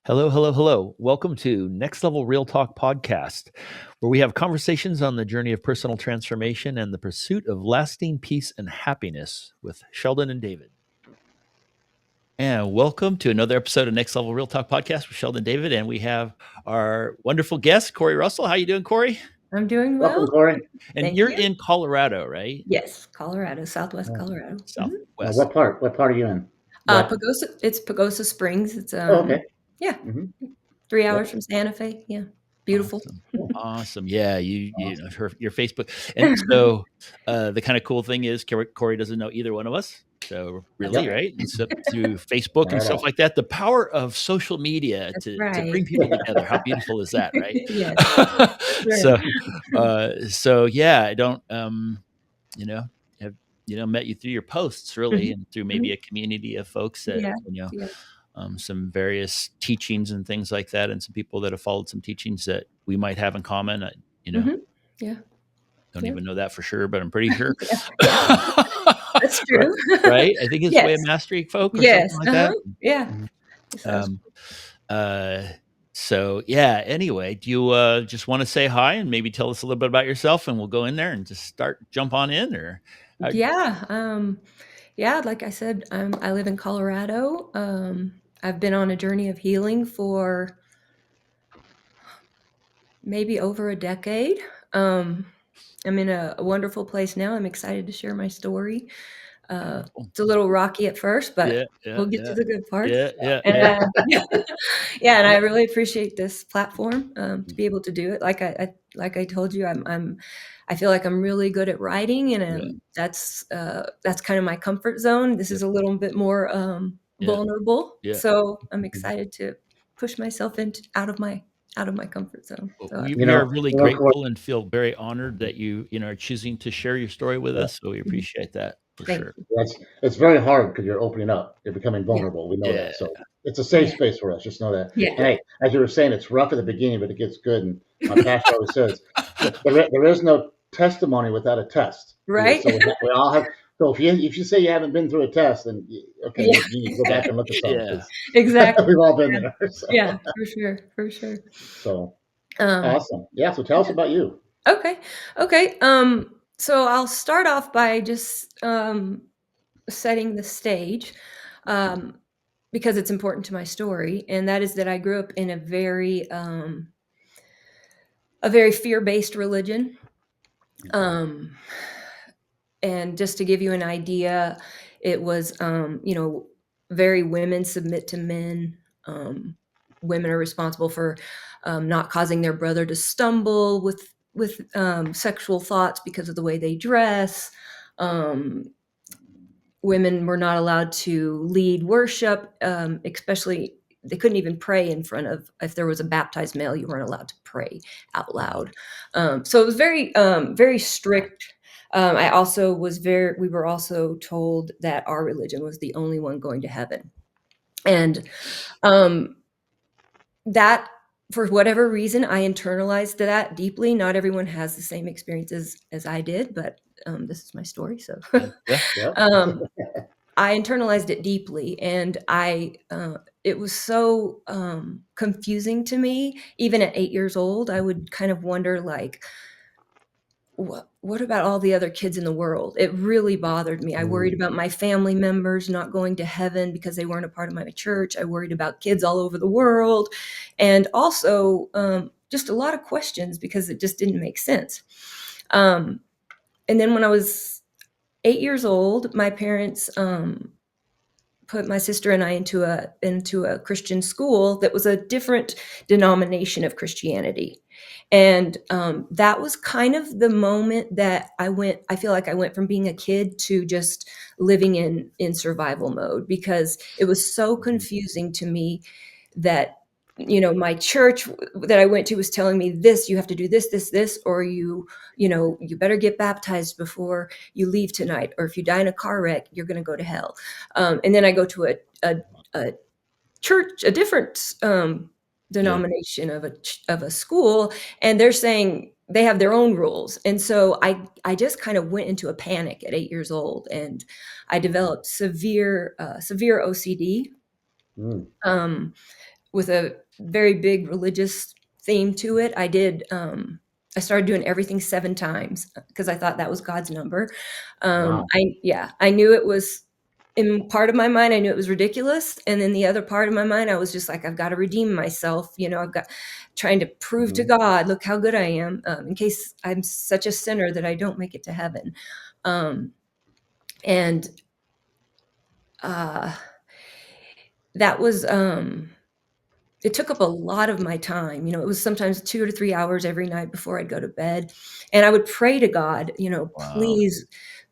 Hello, hello, hello. Welcome to Next Level Real Talk Podcast, where we have conversations on the journey of personal transformation and the pursuit of lasting peace and happiness with Sheldon and David. And welcome to another episode of Next Level Real Talk Podcast with Sheldon David. And we have our wonderful guest, Cori Russell. How you doing, Cori? I'm doing Welcome, well. Cori. And Thank you're you. in Colorado, right? Yes, Colorado, Southwest Oh, Colorado. Southwest. what part? What part are you in? West? Pagosa. It's Pagosa Springs. It's Okay. yeah, hmm 3 hours from Santa Fe. Yeah, beautiful. Awesome. Awesome. Yeah, you know your Facebook. And so the kind of cool thing is Cori doesn't know either one of us. So really, Yep. right? And so through Facebook Not and at stuff all. like that, the power of social media That's to right. bring people together. How beautiful is that, right? Yes. So yeah, I don't have met you through your posts really, Mhm. and through maybe a community of folks that Yeah. Yeah. some various teachings and things like that, and some people that have followed some teachings that we might have in common. Mhm. Yeah. Don't Yeah. even know that for sure, but I'm pretty sure. Yeah. That's true. Right? I think it's Way of Yes. Mastery folk or Yes. something like that. Yeah. Mhm. Sounds Um, so yeah, anyway, do you just want to say hi and maybe tell us a little bit about yourself, and we'll go in there and just jump on in, or Yeah. Yeah. Like I said, I live in Colorado. I've been on a journey of healing for maybe over a decade. I'm in a wonderful place now. I'm excited to share my story. wonderful. It's a little rocky at first, but Yeah, yeah, we'll get to yeah, the good parts. yeah, yeah, And yeah. yeah, and I really appreciate this platform to be able to do it. Like I told you, I feel like I'm really good at writing, and Yeah. that's kind of my comfort zone. This Yeah. is a little bit more Yeah. vulnerable, Yeah. so I'm excited to push myself out of my comfort zone. Well, So we You are know, really you know, Cori, grateful and feel very honored that you are choosing to share your story with yeah, us. So we mhm. appreciate that for Thank sure. you. it's very hard because you're opening up. You're becoming Yeah, vulnerable. We know Yeah. that. So it's a safe yeah, space for us. Just know that. yeah. And hey, as you were saying, it's rough at the beginning, but it gets good. And my pastor always says, there is no testimony without a test. Right? So we all have. So if you say you haven't been through a test, then okay, Yeah, you need to go back and look at some Yeah. because exactly. we've all been Yeah, there. yeah, for sure, for sure. So Um, awesome. Yeah. So tell us yeah. about you. Okay, okay. So I'll start off by just setting the stage, um, because it's important to my story, and that is that I grew up in a very fear-based religion. Okay. Um, and just to give you an idea, it was very women submit to men. Women are responsible for not causing their brother to stumble with sexual thoughts because of the way they dress. Um, Women were not allowed to lead worship, especially they couldn't even pray in front of, if there was a baptized male, you weren't allowed to pray out loud. So it was very strict. I also was we were also told that our religion was the only one going to heaven. And um, that, for whatever reason, I internalized that deeply. Not everyone has the same experiences as I did, but this is my story. So Yeah. Yep. um, I internalized it deeply, and it was so confusing to me. Even at 8 years old, I would kind of wonder, like, what about all the other kids in the world? It really bothered me. I worried Mm, about my family members not going to heaven because they weren't a part of my church. I worried about kids all over the world, and also just a lot of questions because it just didn't make sense. Um, and then when I was 8 years old, my parents put my sister and I into a Christian school that was a different denomination of Christianity. And that was kind of the moment that I feel like I went from being a kid to just living in survival mode, because it was so mhm. confusing to me that my church that I went to was telling me, this, you have to do this, or you better get baptized before you leave tonight, or if you die in a car wreck, you're going to go to hell. And then I go to a church, a different Yeah. denomination of a school, and they're saying they have their own rules. And so I just kind of went into a panic at 8 years old, and I developed severe OCD. Mm, Um, with a very big religious theme to it. I started doing everything 7 times because I thought that was God's number. Wow. I knew it was, in part of my mind, I knew it was ridiculous. And then the other part of my mind, I was just like, I've got to redeem myself. I've got trying to prove to God, look how good I am, in case I'm such a sinner that I don't make it to heaven. And that was, it took up a lot of my time. It was sometimes 2 to 3 hours every night before I'd go to bed. And I would pray to God, Wow.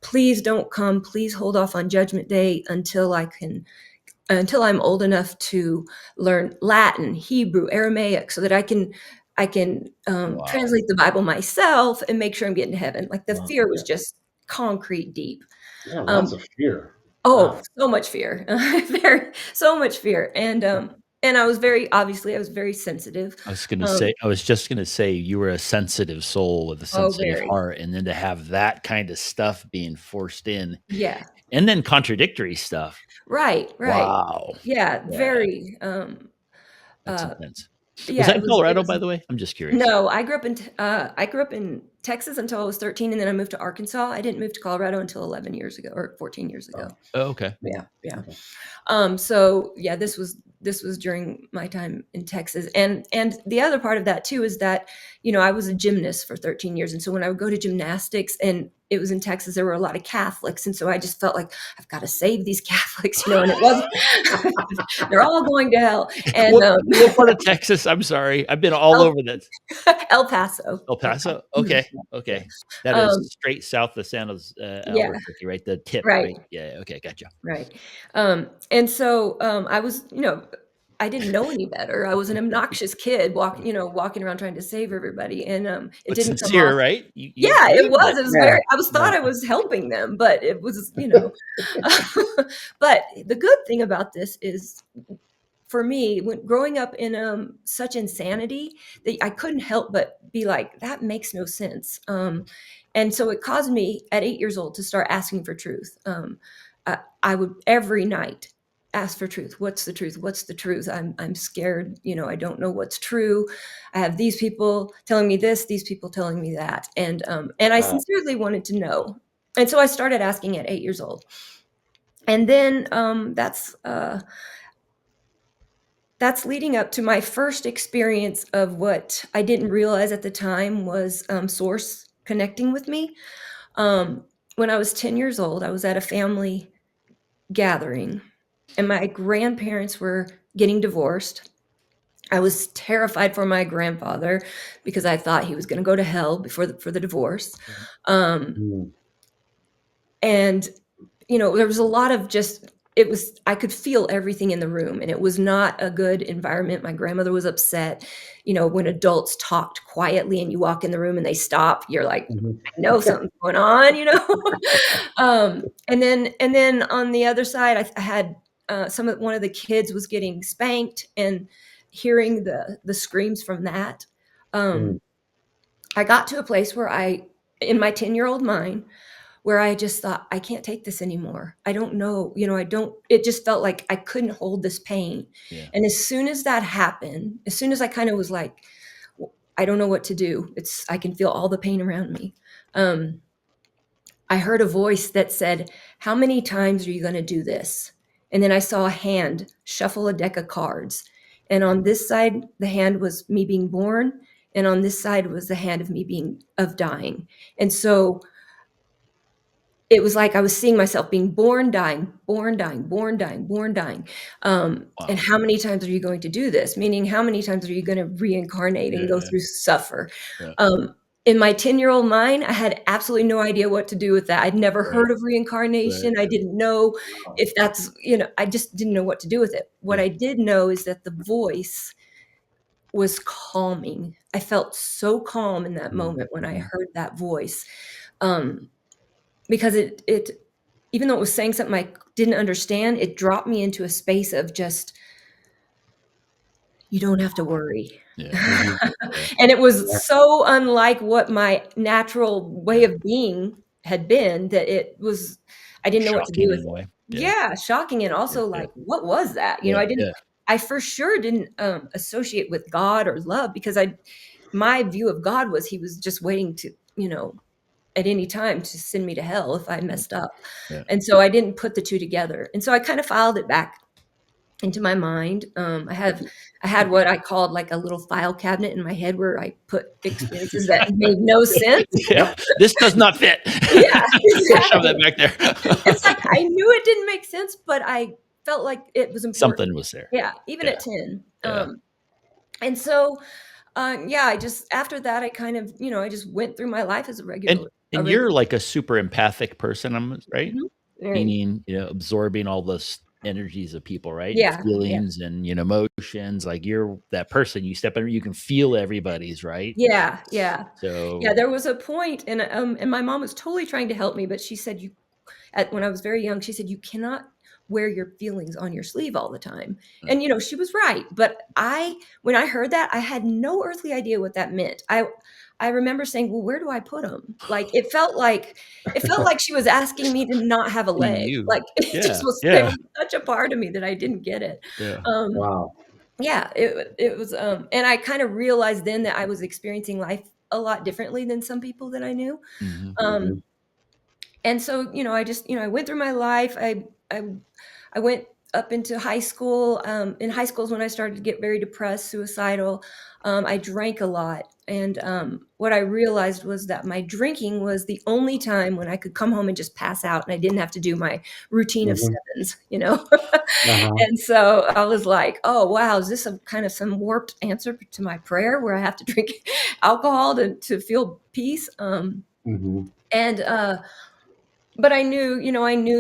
please don't come. Please hold off on Judgment Day until I'm old enough to learn Latin, Hebrew, Aramaic, so that I can Wow. translate the Bible myself and make sure I'm getting to heaven. Like, the Wow. fear was just concrete deep. Yeah, lots of fear. Oh, Wow. so much fear. So much fear. And I was very sensitive. I was just gonna say you were a sensitive soul with a Oh, sensitive very. heart, and then to have that kind of stuff being forced in, Yeah. and then contradictory stuff. Right. Wow. Yeah, Yeah, very, that's uh, intense. Was yeah, that in it Colorado, was by the way? I'm just curious. no, I grew up in Texas until I was 13, and then I moved to Arkansas. I didn't move to Colorado until 11 years ago or 14 years ago. Oh, Oh, okay. Yeah, yeah. okay. So yeah, this was during my time in Texas. And the other part of that too is that, I was a gymnast for 13 years. And so when I would go to gymnastics, and it was in Texas, there were a lot of Catholics. And so I just felt like I've got to save these Catholics, and it wasn't, they're all going to hell. And What part of Texas? I'm sorry. I've been all El, over that. El Paso. El El Paso. Paso? Okay, Yeah, yeah. okay. That is Um, straight south of San Jose, yeah, Albuquerque, right? The tip, right. right? Yeah, okay, gotcha. Right. And so I was, I didn't know any better. I was an obnoxious kid walking around trying to save everybody. And it But didn't come off. sincere, right? You Yeah, it believed was. it. It was Yeah. very, I was Yeah. thought I was helping them, but it was, but the good thing about this is, for me, when growing up in such insanity, that I couldn't help but be like, that makes no sense. And so it caused me at 8 years old to start asking for truth. I would every night ask for truth. What's the truth? What's the truth? I'm scared. I don't know what's true. I have these people telling me this, these people telling me that, and I Wow. sincerely wanted to know. And so I started asking at 8 years old, and then that's leading up to my first experience of what I didn't realize at the time was Source connecting with me. When I was 10 years old, I was at a family gathering, and my grandparents were getting divorced. I was terrified for my grandfather because I thought he was going to go to hell for the divorce. Um, Mm. and there was a lot of I could feel everything in the room, and it was not a good environment. My grandmother was upset. When adults talked quietly and you walk in the room and they stop, you're like, Mhm. I know something's going on. And then on the other side, I had one of the kids was getting spanked, and hearing the screams from that, Mm. I got to a place where in my 10-year-old mind, where I just thought, I can't take this anymore. I don't know, it just felt like I couldn't hold this pain. Yeah. And as soon as that happened, as soon as I kind of was like, I don't know what to do. I can feel all the pain around me. I heard a voice that said, how many times are you going to do this? And then I saw a hand shuffle a deck of cards. And on this side, the hand was me being born. And on this side was the hand of dying. And so it was like I was seeing myself being born, dying, born, dying, born, dying, born, dying. And Wow. how many times are you going to do this? Meaning, how many times are you going to reincarnate and go Yeah. through suffer? Yeah. In my 10-year-old mind, I had absolutely no idea what to do with that. I'd never Right. heard of reincarnation. Right. I didn't know Wow. if that's, I just didn't know what to do with it. What Yeah. I did know is that the voice was calming. I felt so calm in that moment when I Mhm. heard that voice. Because it even though it was saying something I didn't understand, it dropped me into a space of just, you don't have to worry. Yeah. Yeah. And it Yeah. was so unlike what my natural way Yeah. of being had been, that I didn't know what to do Shocking with in a it. way. Yeah. Yeah, shocking, and Yeah. also Yeah. like, what was that? Yeah. I didn't Yeah. I for sure didn't associate with God or love, because my view of God was he was just waiting to, at any time to send me to hell if I messed up. Yeah. And so I didn't put the two together. And so I kind of filed it back into my mind. I had what I called like a little file cabinet in my head where I put experiences that made no sense. Yeah. This does not fit. Yeah, Shove that exactly. back there. It's like I knew it didn't make sense, but I felt like it was important. Something was there. Yeah, even Yeah. at 10. Yeah. And so, I just after that, I kind of, I just went through my life as a regular. And you're like a super empathic person, right? Mhm. Very. Meaning, absorbing all the energies of people, right? Yeah, yeah. Feelings and emotions. Like you're that person. You step in, you can feel everybody's, right? Yeah, yeah. So Yeah, there was a point, and my mom was totally trying to help me, but she said when I was very young, she said, "You cannot wear your feelings on your sleeve all the time." And, she was right. But when I heard that, I had no earthly idea what that meant. I remember saying, "Well, where do I put them?" Like, it felt like she was asking me to not have a leg. you. Like, it just was, it was such a part of me that I didn't get it. Yeah. Wow. Yeah, it was, and I kind of realized then that I was experiencing life a lot differently than some people that I knew. Mhm. And so, I just, I went through my life. I went up into high school. In high school is when I started to get very depressed, suicidal. I drank a lot. And what I realized was that my drinking was the only time when I could come home and just pass out, and I didn't have to do my routine of Mhm. sevens, Uh-huh. And so I was like, oh, wow, is this some warped answer to my prayer where I have to drink alcohol to feel peace? Mhm. And but I knew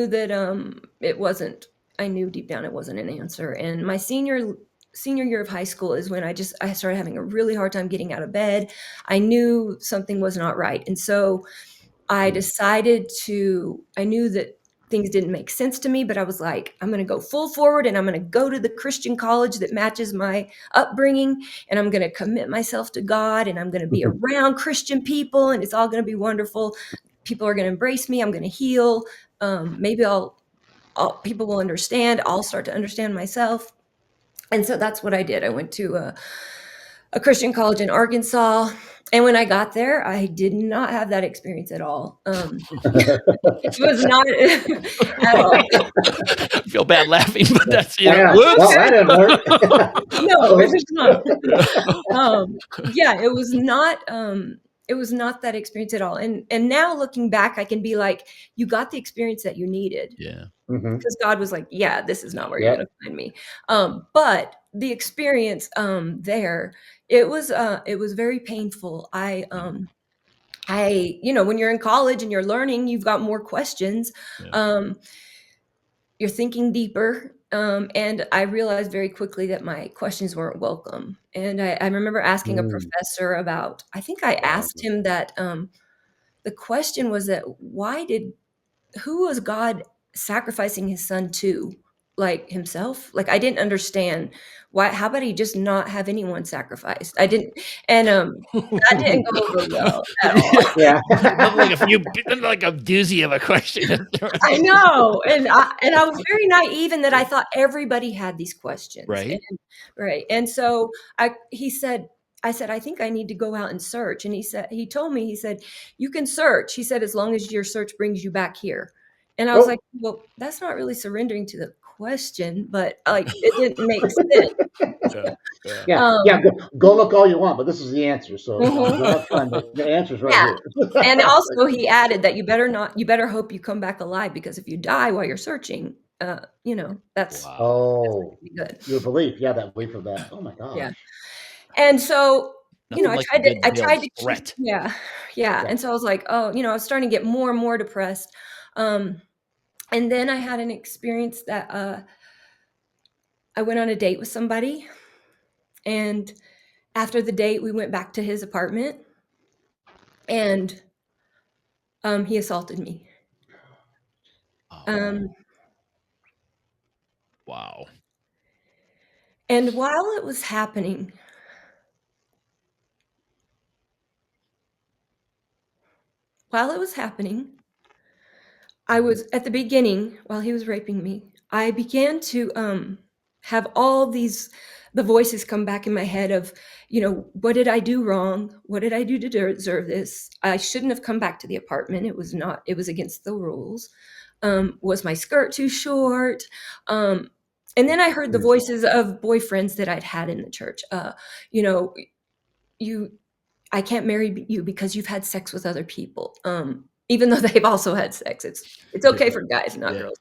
that it wasn't. I knew deep down it wasn't an answer. And my senior year of high school is when I started having a really hard time getting out of bed. I knew something was not right, and so I decided I knew that things didn't make sense to me, but I was like, I'm going to go full forward, and I'm going to go to the Christian college that matches my upbringing, and I'm going to commit myself to God, and I'm going to be around Christian people, and it's all going to be wonderful. People are going to embrace me. I'm going to heal. Maybe people will understand. I'll start to understand myself. And so that's what I did. I went to a Christian college in Arkansas. And when I got there, I did not have that experience at all. It was not at all. I feel bad laughing, but that's Yeah. whoops. Well, that didn't work. No, it was not. Yeah, it was not. It was not that experience at all. And now looking back, I can be like, you got the experience that you needed. Yeah. Mhm. Because God was like, yeah, this is not where Yep. you're going to find me. But the experience there, it was very painful. When you're in college and you're learning, you've got more questions. Yeah. You're thinking deeper. And I realized very quickly that my questions weren't welcome. And I remember asking a professor I think I asked him that the question was that who was God sacrificing his son to? Like himself? Like, I didn't understand how about he just not have anyone sacrificed? I didn't, and that didn't go over well at all. Yeah. like a doozy of a question. I know, and I was very naive in that I thought everybody had these questions, Right. Right, and so I said, I think I need to go out and search, and he told me, he said, you can search. He said, as long as your search brings you back here, and I was like, well, that's not really surrendering to the question, but like it didn't make sense. Yeah. Go look all you want, but this is the answer. So Mhm. go have fun. The answer's right Yeah. here. And also he added that you better hope you come back alive, because if you die while you're searching, that's Wow. Oh, pretty good. your belief. Yeah, that belief of that. Oh my gosh. Yeah. And so, Nothing I like a good tried to keep, threat. yeah. And so I was like, oh, I was starting to get more and more depressed. And then I had an experience that I went on a date with somebody, and after the date, we went back to his apartment, and he assaulted me. Oh, wow. And while it was happening, I was at the beginning, while he was raping me, I began to have all the voices come back in my head of, what did I do wrong? What did I do to deserve this? I shouldn't have come back to the apartment. It was against the rules. Was my skirt too short? And then I heard the voices of boyfriends that I'd had in the church. You know, I can't marry you because you've had sex with other people. Even though they've also had sex, it's okay for guys, not girls.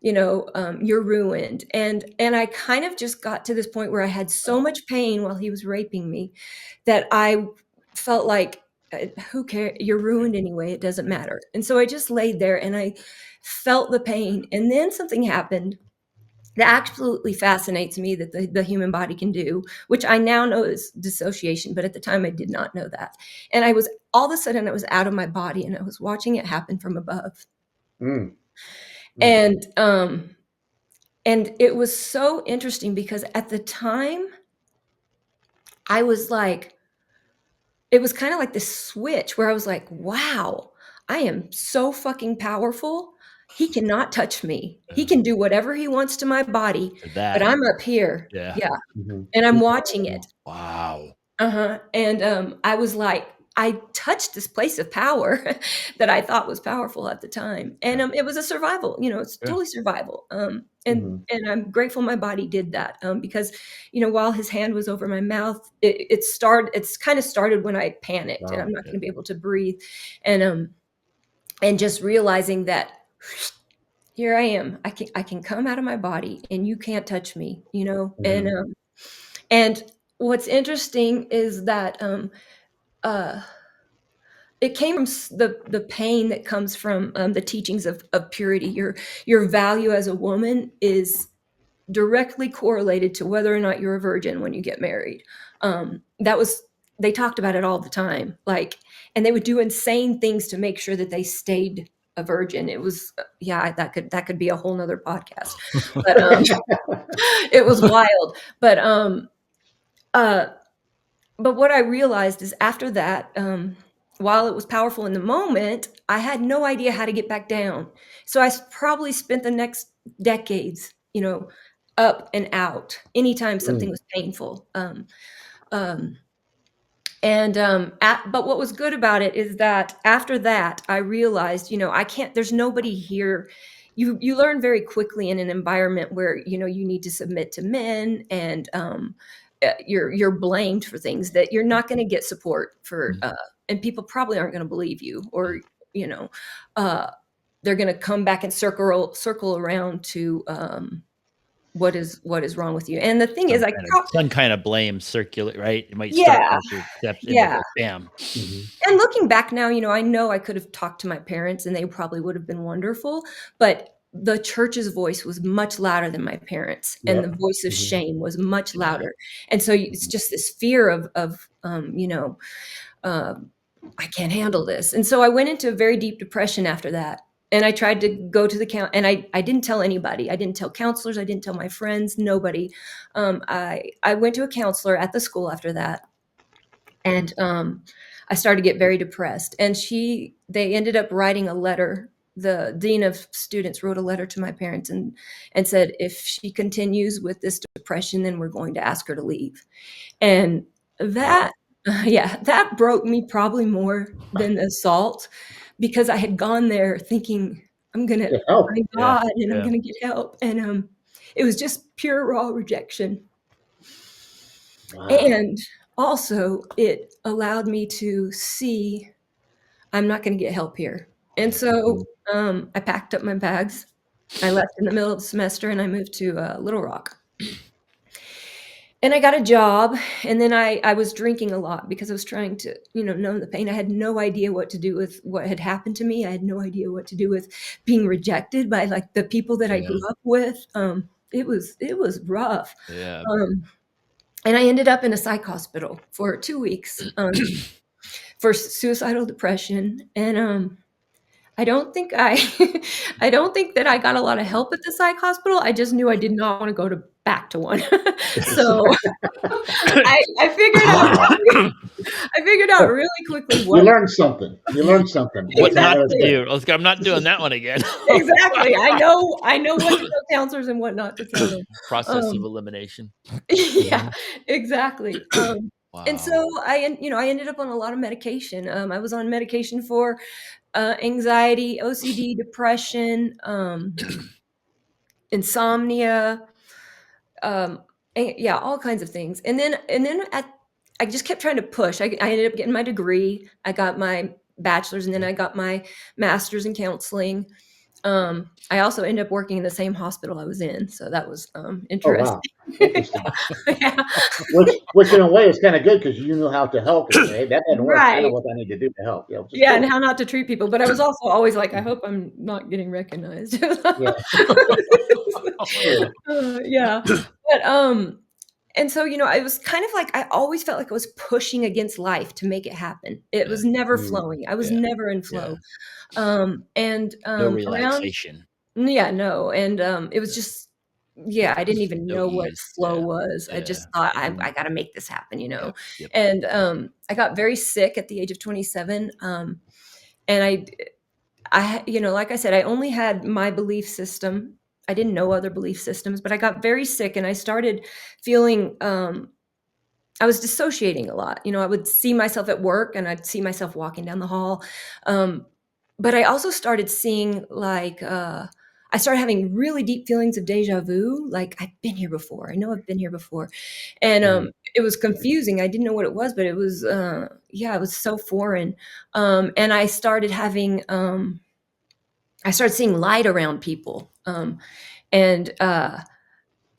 You're ruined. And I kind of just got to this point where I had so much pain while he was raping me that I felt like, who cares? You're ruined anyway. It doesn't matter. And so I just laid there and I felt the pain. And then something happened that absolutely fascinates me that the human body can do, which I now know is dissociation, but at the time I did not know that. And all of a sudden I was out of my body and I was watching it happen from above. And it was so interesting because at the time I was like, it was kind of like this switch where I was like, wow, I am so fucking powerful. He cannot touch me. He can do whatever he wants to my body, but I'm up here. Yeah. And I'm watching it. Wow. And I was like, I touched this place of power that I thought was powerful at the time. And it was a survival, it's totally survival. And I'm grateful my body did that because, while his hand was over my mouth, it's kind of started when I panicked and I'm not going to be able to breathe. And just realizing that here I am, I can come out of my body and you can't touch me, and what's interesting is that, it came from the pain that comes from the teachings of purity. Your value as a woman is directly correlated to whether or not you're a virgin when you get married. They talked about it all the time, and they would do insane things to make sure that they stayed a virgin. It was, that could be a whole nother podcast, but it was wild. But what I realized is after that, while it was powerful in the moment, I had no idea how to get back down. So I probably spent the next decades, up and out anytime something was painful. But what was good about it is that after that, I realized, there's nobody here. You learn very quickly in an environment where, you need to submit to men and, you're blamed for things that you're not going to get support for, and people probably aren't going to believe you, or they're going to come back and circle around to what is wrong with you. And the thing is, some kind of blame circulate, right? It might start bam. And looking back now, I know I could have talked to my parents and they probably would have been wonderful, but the church's voice was much louder than my parents, and the voice of shame was much louder. And so it's just this fear of I can't handle this. And so I went into a very deep depression after that. And I tried to go to the and I didn't tell anybody. I didn't tell counselors. I didn't tell my friends, nobody. I went to a counselor at the school after that. And I started to get very depressed. And they ended up writing a letter. The dean of students wrote a letter to my parents and said, if she continues with this depression, then we're going to ask her to leave. And that, that broke me probably more than the assault, because I had gone there thinking, I'm going to find God and I'm going to get help. And it was just pure raw rejection. Wow. And also it allowed me to see I'm not going to get help here. And so I packed up my bags. I left in the middle of the semester and I moved to Little Rock. And I got a job, and then I was drinking a lot because I was trying to, numb the pain. I had no idea what to do with what had happened to me. I had no idea what to do with being rejected by the people that I grew up with. It was rough. Yeah. And I ended up in a psych hospital for 2 weeks for suicidal depression. And I don't think that I got a lot of help at the psych hospital. I just knew I did not want to go back back to one. So I figured out really quickly You learned something. What not to Exactly. do. I'm not doing that one again. Exactly. I know what to tell counselors and what not to tell them. Process of elimination. Yeah, exactly. Wow. And so I ended up on a lot of medication. I was on medication for anxiety, OCD, depression, insomnia, yeah, all kinds of things. And then I just kept trying to push. I ended up getting my degree. I got my bachelor's, and then I got my master's in counseling. I also ended up working in the same hospital I was in, so that was Oh interesting. wow, interesting. Yeah. Which in a way is kind of good because you knew how to help. And say, hey, that didn't work. I know Right. what I need to do to help. Yeah, Yeah, and how not to treat people. But I was also always like, I hope I'm not getting recognized. Yeah. Sure. Yeah. But and so, it was kind of like I always felt like I was pushing against life to make it happen. It was never flowing. I was never in flow. And No around relaxation. yeah, no. And it was just I didn't even No know what ease. flow was. I just thought I got to make this happen, Yep. And I got very sick at the age of 27. And I like I said, I only had my belief system. I didn't know other belief systems, but I got very sick and I started feeling I was dissociating a lot. I would see myself at work and I'd see myself walking down the hall. But I also started seeing I started having really deep feelings of deja vu. Like I've been here before. I know I've been here before. And it was confusing. I didn't know what it was, but it was, it was so foreign. And I started having, I started seeing light around people. And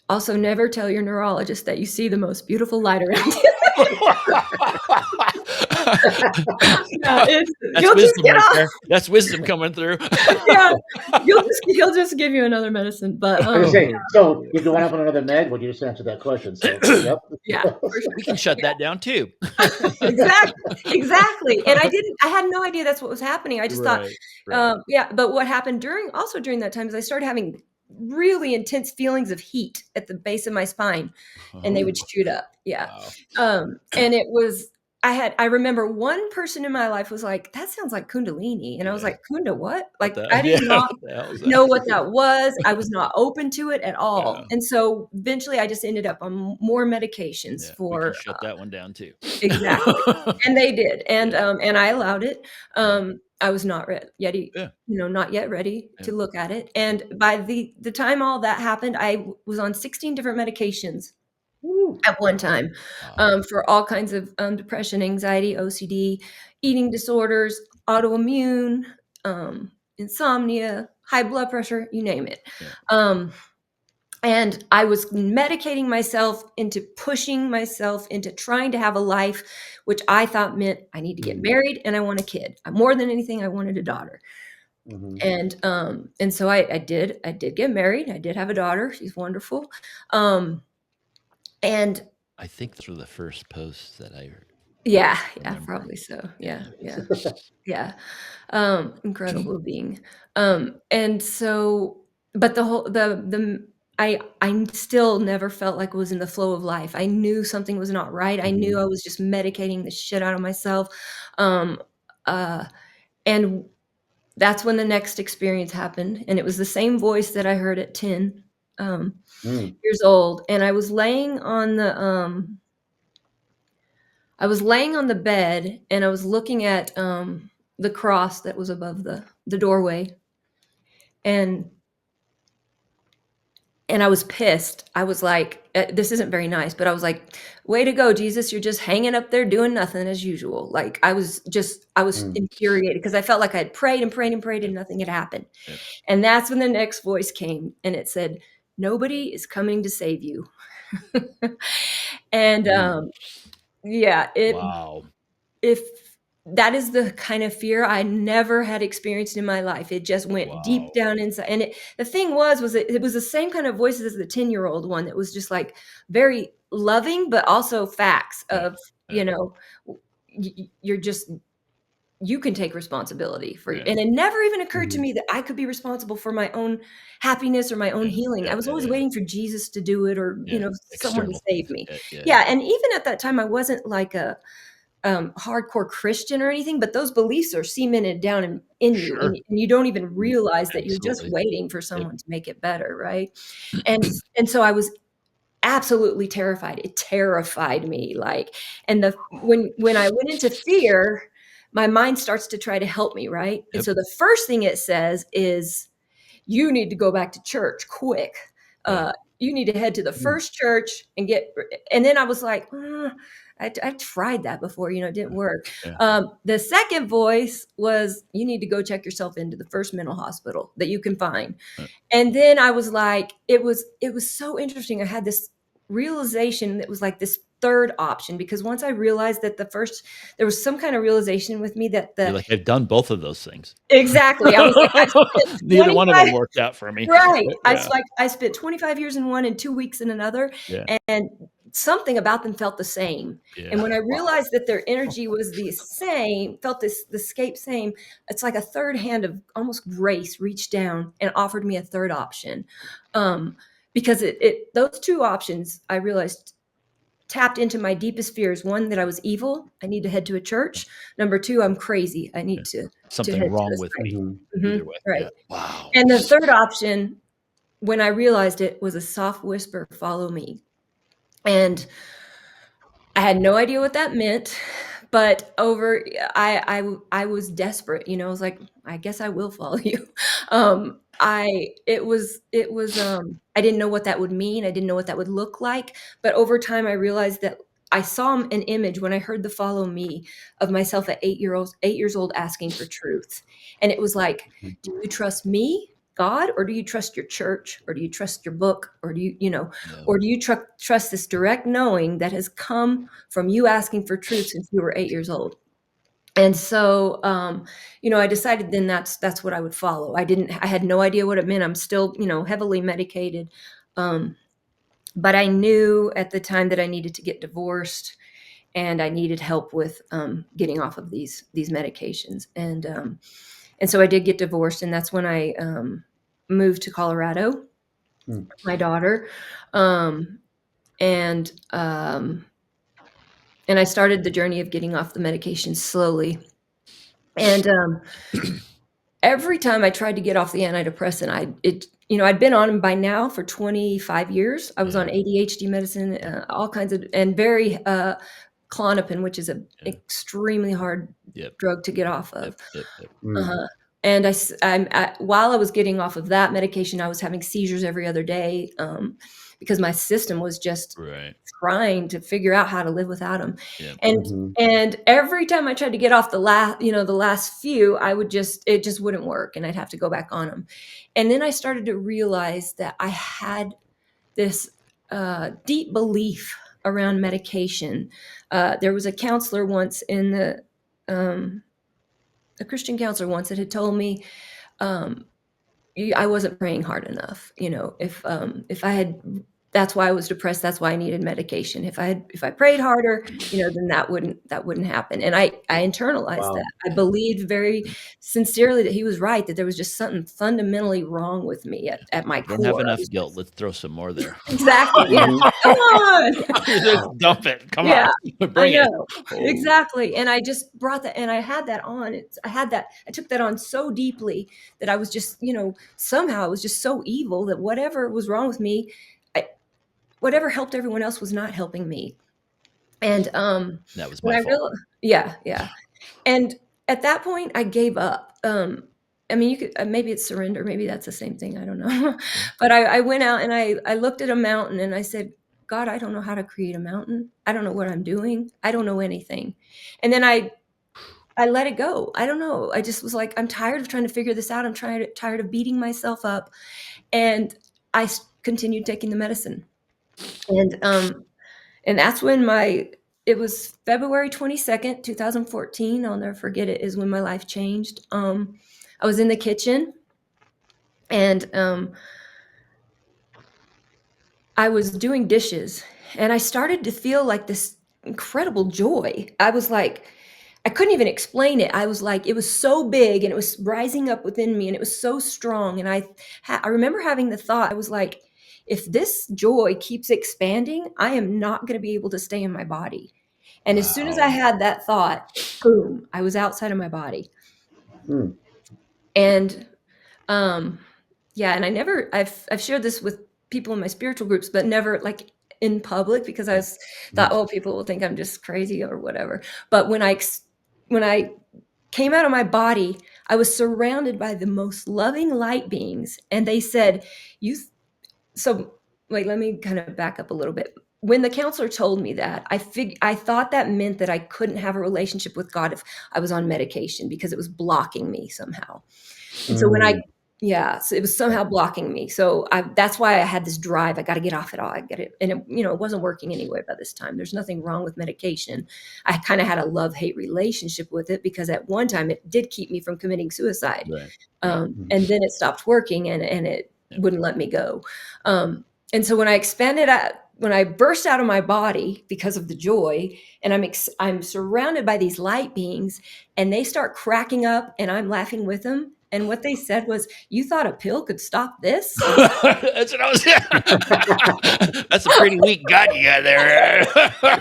also never tell your neurologist that you see the most beautiful light around you. You'll just get off. There. That's wisdom coming through. Yeah, he'll just give you another medicine. But so if you want up on another med, would you just answer that question? So yep. Yeah, for sure. We can shut that down too. Exactly. And I had no idea that's what was happening. I just thought, but what happened during that time is I started having really intense feelings of heat at the base of my spine, and they would shoot up. Yeah. Wow. And it was, I remember one person in my life was like, that sounds like Kundalini. And I was like, Kunda what? Like, I did not know what that was. I was not open to it at all. Yeah. And so eventually I just ended up on more medications for. Shut that one down too. Exactly. And they did. And I allowed it. I was not not yet ready to look at it. And by the time all that happened, I was on 16 different medications at one time for all kinds of depression, anxiety, OCD, eating disorders, autoimmune, insomnia, high blood pressure, you name it. And I was medicating myself into pushing myself into trying to have a life, which I thought meant I need to get married and I want a kid. More than anything, I wanted a daughter. And so I did get married. I did have a daughter. She's wonderful. And I think through the first post that I heard. Yeah, probably so. Yeah. Incredible being. And so, but the whole, I still never felt like I was in the flow of life. I knew something was not right. I knew I was just medicating the shit out of myself. And that's when the next experience happened. And it was the same voice that I heard at 10 years old. And I was laying on the bed and I was looking at the cross that was above the doorway. And I was pissed. I was like, this isn't very nice, but I was like, way to go, Jesus. You're just hanging up there doing nothing as usual. Like I was infuriated because I felt like I had prayed and prayed and prayed and nothing had happened. Yeah. And that's when the next voice came and it said, nobody is coming to save you. And wow. If that is the kind of fear I never had experienced in my life. It just went deep down inside. And the thing was it was the same kind of voices as the 10-year-old one that was just like very loving, but also facts of, you're just, you can take responsibility for you. Yeah. And it never even occurred to me that I could be responsible for my own happiness or my own healing. I was always waiting for Jesus to do it, or, someone to External save things. me. Yeah. Yeah. And even at that time, I wasn't like a hardcore Christian or anything, but those beliefs are cemented down in you, Sure. and you don't even realize that you're just Absolutely. waiting for someone to make it better, right? And so I was absolutely terrified. It terrified me, like, and when I went into fear, my mind starts to try to help me, right? And Yep. so the first thing it says is, you need to go back to church quick. Yeah. You need to head to the first church and then I was like, I tried that before, it didn't work. Yeah. The second voice was, you need to go check yourself into the first mental hospital that you can find. Yeah. And then I was like, it was so interesting. I had this realization that was like this third option, because once I realized that there was some kind of realization with me that You're like, I've done both of those things. exactly. I was like, I've spent Neither one of 25 them worked out for me. right. Yeah. I spent 25 years in one and 2 weeks in another, Yeah. and something about them felt the same. Yeah. And when I realized that their energy was the same, felt the escape same, it's like a third hand of almost grace reached down and offered me a third option. Because those two options, I realized, tapped into my deepest fears. One, that I was evil. I need to head to a church. Number two, I'm crazy. I need to Something head wrong to a with site. me. Either way. Right. Yeah. Wow. And the third option, when I realized it, was a soft whisper, follow me. And I had no idea what that meant, but I was desperate, I was like, I guess I will follow you. I didn't know what that would mean. I didn't know what that would look like, but over time I realized that I saw an image when I heard the follow me of myself at 8 years old asking for truth. And it was like, do you trust me, God, or do you trust your church, or do you trust your book, or do or do you trust this direct knowing that has come from you asking for truth since you were 8 years old? And so, I decided then that's what I would follow. I had no idea what it meant. I'm still, heavily medicated. But I knew at the time that I needed to get divorced, and I needed help with getting off of these medications. And so I did get divorced, and that's when I moved to Colorado with my daughter. And I started the journey of getting off the medication slowly. And every time I tried to get off the antidepressant, I'd been on them by now for 25 years. I was on ADHD medicine, all kinds of, and very Klonopin, which is an extremely hard drug to get off of. And while I was getting off of that medication, I was having seizures every other day, because my system was just trying to figure out how to live without them. And every time I tried to get off the last few, it just wouldn't work, and I'd have to go back on them. And then I started to realize that I had this deep belief around medication. There was a counselor once a Christian counselor once that had told me I wasn't praying hard enough. If I had, that's why I was depressed. That's why I needed medication. If I prayed harder, then that wouldn't happen. And I internalized that. I believed very sincerely that he was right, that there was just something fundamentally wrong with me at my core. Don't have enough guilt. Let's throw some more there. Exactly. Yeah. Come on. Let's dump it. Come on. Bring it. Exactly. And I just brought that, and I had that on. I took that on so deeply that I was just, somehow I was just so evil that whatever was wrong with me, whatever helped everyone else was not helping me. And that was my fault. Yeah. And at that point, I gave up. I mean, you could maybe it's surrender. Maybe that's the same thing. I don't know. But I went out and I looked at a mountain and I said, God, I don't know how to create a mountain. I don't know what I'm doing. I don't know anything. And then I let it go. I don't know. I just was like, I'm tired of trying to figure this out. I'm tired of beating myself up. And I continued taking the medicine. And that's when it was February 22nd, 2014. I'll never forget it, is when my life changed. I was in the kitchen and I was doing dishes, and I started to feel like this incredible joy. I was like, I couldn't even explain it. I was like, it was so big and it was rising up within me and it was so strong. And I remember having the thought, I was like, if this joy keeps expanding, I am not going to be able to stay in my body. And as soon as I had that thought, boom, I was outside of my body. Hmm. And yeah, and I've shared this with people in my spiritual groups, but never like in public, because I thought, oh, people will think I'm just crazy or whatever. But when I came out of my body, I was surrounded by the most loving light beings, and they said, so wait, let me kind of back up a little bit. When the counselor told me that, I thought that meant that I couldn't have a relationship with God if I was on medication, because it was blocking me somehow. And so so it was somehow blocking me. So that's why I had this drive. I got to get off it all. I get it. And it wasn't working anyway by this time. There's nothing wrong with medication. I kind of had a love-hate relationship with it, because at one time it did keep me from committing suicide. Right. And then it stopped working and it wouldn't let me go. And so when I burst out of my body because of the joy, and I'm surrounded by these light beings, and they start cracking up and I'm laughing with them. And what they said was, "You thought a pill could stop this?" That's what I was saying. That's a pretty weak gut you got there. Exactly.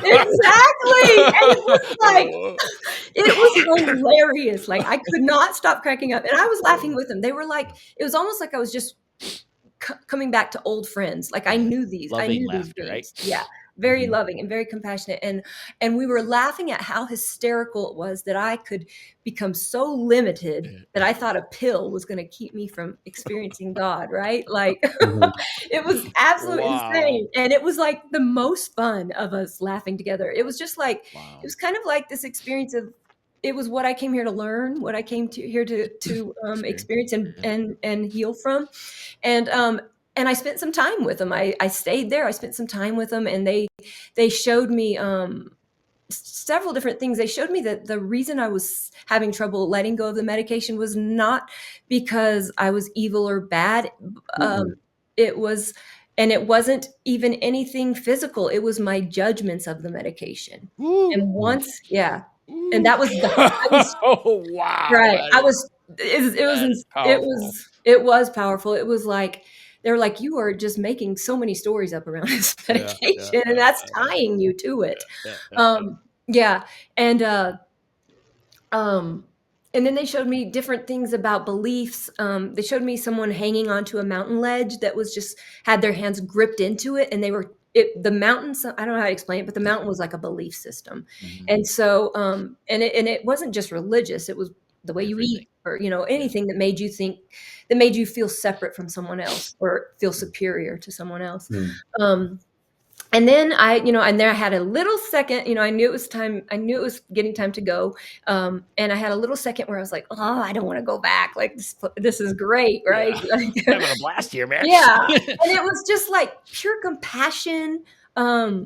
And it was hilarious. Like, I could not stop cracking up, and I was laughing with them. They were like, it was almost like I was just coming back to old friends. Like, I knew these laughter, beings. right? Yeah. Very loving and very compassionate. And we were laughing at how hysterical it was that I could become so limited that I thought a pill was going to keep me from experiencing God, right? Like, it was absolutely insane. And it was like the most fun of us laughing together. It was just like, it was kind of like this experience of, it was what I came here to learn, what I came here to experience and heal from. And I spent some time with them. I stayed there. I spent some time with them, and they showed me several different things. They showed me that the reason I was having trouble letting go of the medication was not because I was evil or bad. It wasn't even anything physical. It was my judgments of the medication. And once, and that was oh wow! right. It was powerful. It was like, they were like, you are just making so many stories up around this medication, and that's tying you to it. And then they showed me different things about beliefs. They showed me someone hanging onto a mountain ledge that was just had their hands gripped into it, and the mountain. I don't know how to explain it, but the mountain was like a belief system. And so, and it wasn't just religious. It was the way you eat, or anything that made you think, that made you feel separate from someone else or feel superior to someone else. And then and there I had a little second, I knew it was time. I knew it was getting time to go. And I had a little second where I was like, oh, I don't want to go back. Like, this is great. Right. Like, having a blast here, man. Yeah. And it was just like pure compassion. There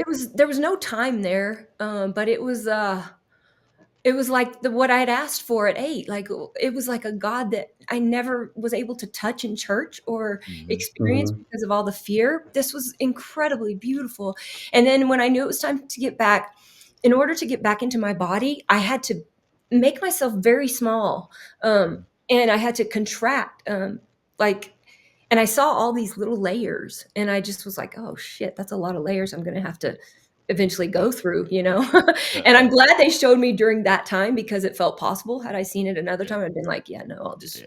was no time there. But it was like what I had asked for at 8. Like, it was like a God that I never was able to touch in church or experience because of all the fear. This was incredibly beautiful. And then when I knew it was time to get back, in order to get back into my body, I had to make myself very small. And I had to contract, and I saw all these little layers, and I just was like, oh shit, that's a lot of layers I'm going to have to eventually go through, and I'm glad they showed me during that time, because it felt possible. Had I seen it another time, I'd been like, yeah, no, I'll just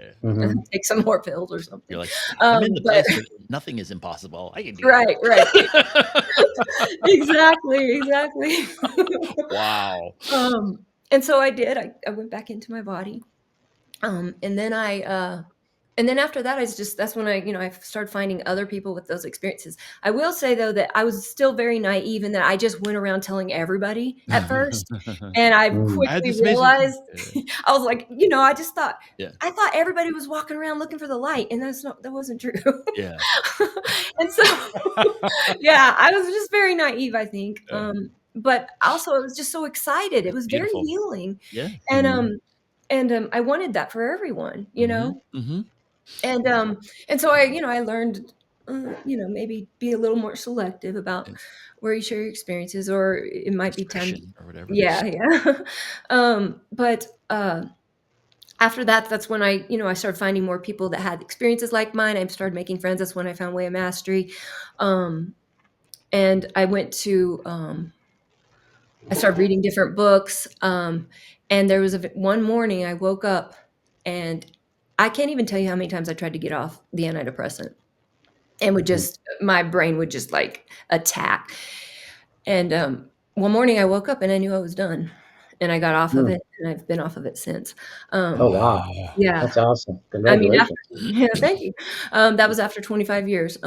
take some more pills or something. You're like, I'm in the place where nothing is impossible. I can do right. Exactly. Wow. And so I did. I went back into my body, and then after that, that's when I started finding other people with those experiences. I will say, though, that I was still very naive, and that I just went around telling everybody at first. And I quickly realized, I was like, I just thought, I thought everybody was walking around looking for the light, and that wasn't true. Yeah. And so, I was just very naive, I think. But also I was just so excited. It was beautiful. Very healing. Yeah. And I wanted that for everyone, And so I learned maybe be a little more selective about where you share your experiences, or it might be time. Expression or whatever. Yeah. But after that, that's when I started finding more people that had experiences like mine. I started making friends. That's when I found Way of Mastery. And I went to, I started reading different books. And there was one morning I woke up, and I can't even tell you how many times I tried to get off the antidepressant, and my brain would just like attack. And one morning I woke up and I knew I was done, and I got off of it, and I've been off of it since. Oh, wow. Yeah. That's awesome. I mean, Congratulations. thank you. That was after 25 years.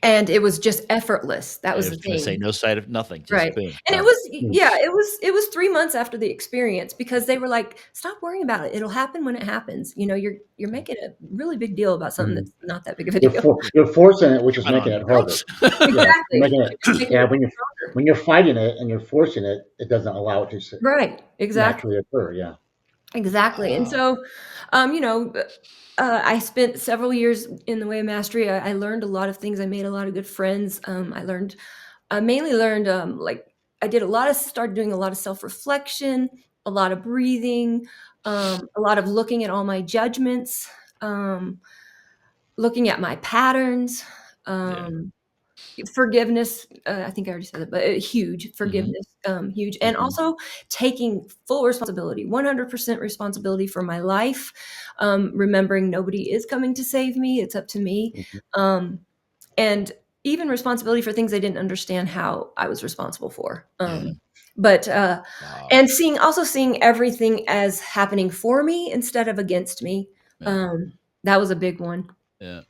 And it was just effortless. That was I the was going to say thing. no side of nothing. Just Right. boom. And it was 3 months after the experience, because they were like, stop worrying about it. It'll happen when it happens. You're making a really big deal about something that's not that big of a deal. You're forcing it, which is Right making on. it harder. Exactly. When you're fighting it and you're forcing it, it doesn't allow it to Right. Exactly. naturally occur. Yeah. Exactly. And so, I spent several years in the Way of Mastery. I learned a lot of things. I made a lot of good friends. I mainly learned, started doing a lot of self-reflection, a lot of breathing, a lot of looking at all my judgments, looking at my patterns, forgiveness. I think I already said that, but huge forgiveness, huge. And also taking full responsibility, 100% responsibility for my life. Remembering nobody is coming to save me. It's up to me. And even responsibility for things I didn't understand how I was responsible for. But and seeing everything as happening for me instead of against me. That was a big one. Yeah.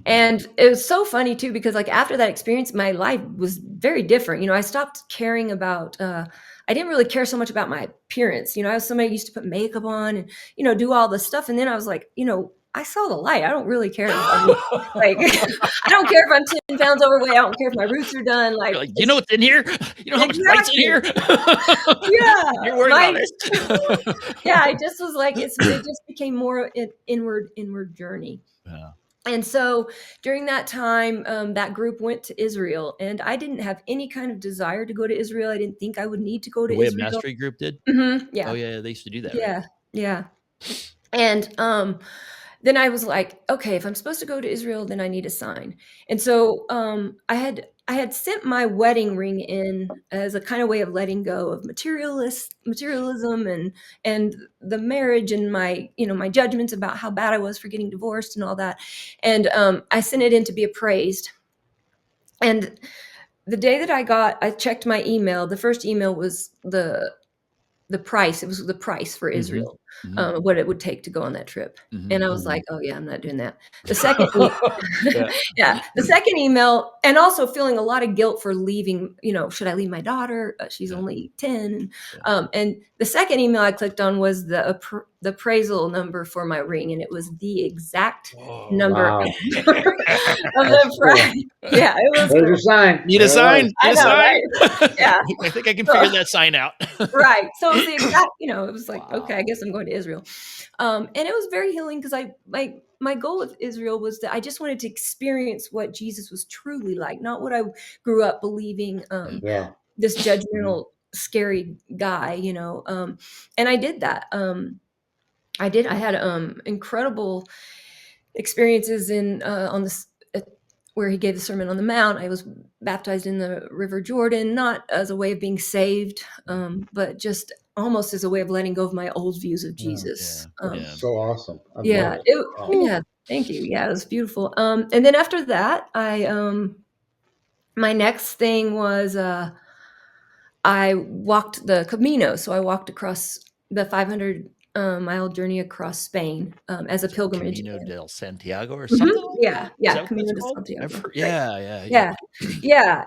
And it was so funny too, because like after that experience, my life was very different. I stopped caring about, I didn't really care so much about my appearance. I was somebody who used to put makeup on and, do all this stuff. And then I was like, I saw the light. I don't really care. I don't care if I'm 10 pounds overweight. I don't care if my roots are done. Like, you know what's in here? You know how much light's in here? Yeah. You're worried about it. Yeah. I just was like, it just became more an inward journey. Yeah. And so during that time, that group went to Israel, and I didn't have any kind of desire to go to Israel. I didn't think I would need to go to The Way of Israel. Mastery group did? Yeah. Oh, yeah. They used to do that. Yeah. Right? Yeah. And then I was like, okay, if I'm supposed to go to Israel, then I need a sign. And so I had sent my wedding ring in as a kind of way of letting go of materialism and the marriage, and my judgments about how bad I was for getting divorced and all that. And I sent it in to be appraised. And the day that I checked my email, the first email was the price. It was the price for Israel, what it would take to go on that trip. And I was like, oh yeah, I'm not doing that. The second, the second email, and also feeling a lot of guilt for leaving, should I leave my daughter? She's only 10. And the second email I clicked on was the appraisal number for my ring. And it was the exact number of the price. Yeah, it was. There's your sign. Need a sign? I know, right? Yeah. I think I can figure that sign out. Right. So it was the exact, it was like, okay, I guess I'm going to Israel. And it was very healing, because my goal with Israel was that I just wanted to experience what Jesus was truly like, not what I grew up believing, this judgmental, scary guy, and I did that. I had incredible experiences on this, where he gave the Sermon on the Mount. I was baptized in the River Jordan, not as a way of being saved, but just almost as a way of letting go of my old views of Jesus. So awesome. Yeah. Thank you. Yeah, it was beautiful. And then after that, my next thing was, I walked the Camino. So I walked across the 500 mile journey across Spain as a pilgrimage. Camino del Santiago or something? Yeah. Camino del Santiago. Yeah.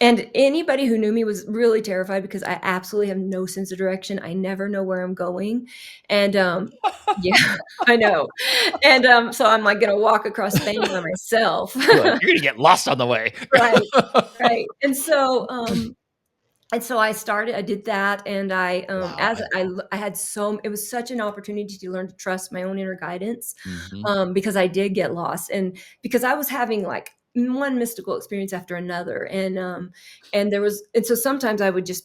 And anybody who knew me was really terrified, because I absolutely have no sense of direction. I never know where I'm going. And yeah, I know. And so I'm like going to walk across Spain by myself. You're going to get lost on the way. Right. And so And so I did that. And I, Wow. I had it was such an opportunity to learn to trust my own inner guidance, Mhm. because I did get lost, and because I was having like one mystical experience after another. And so sometimes I would just,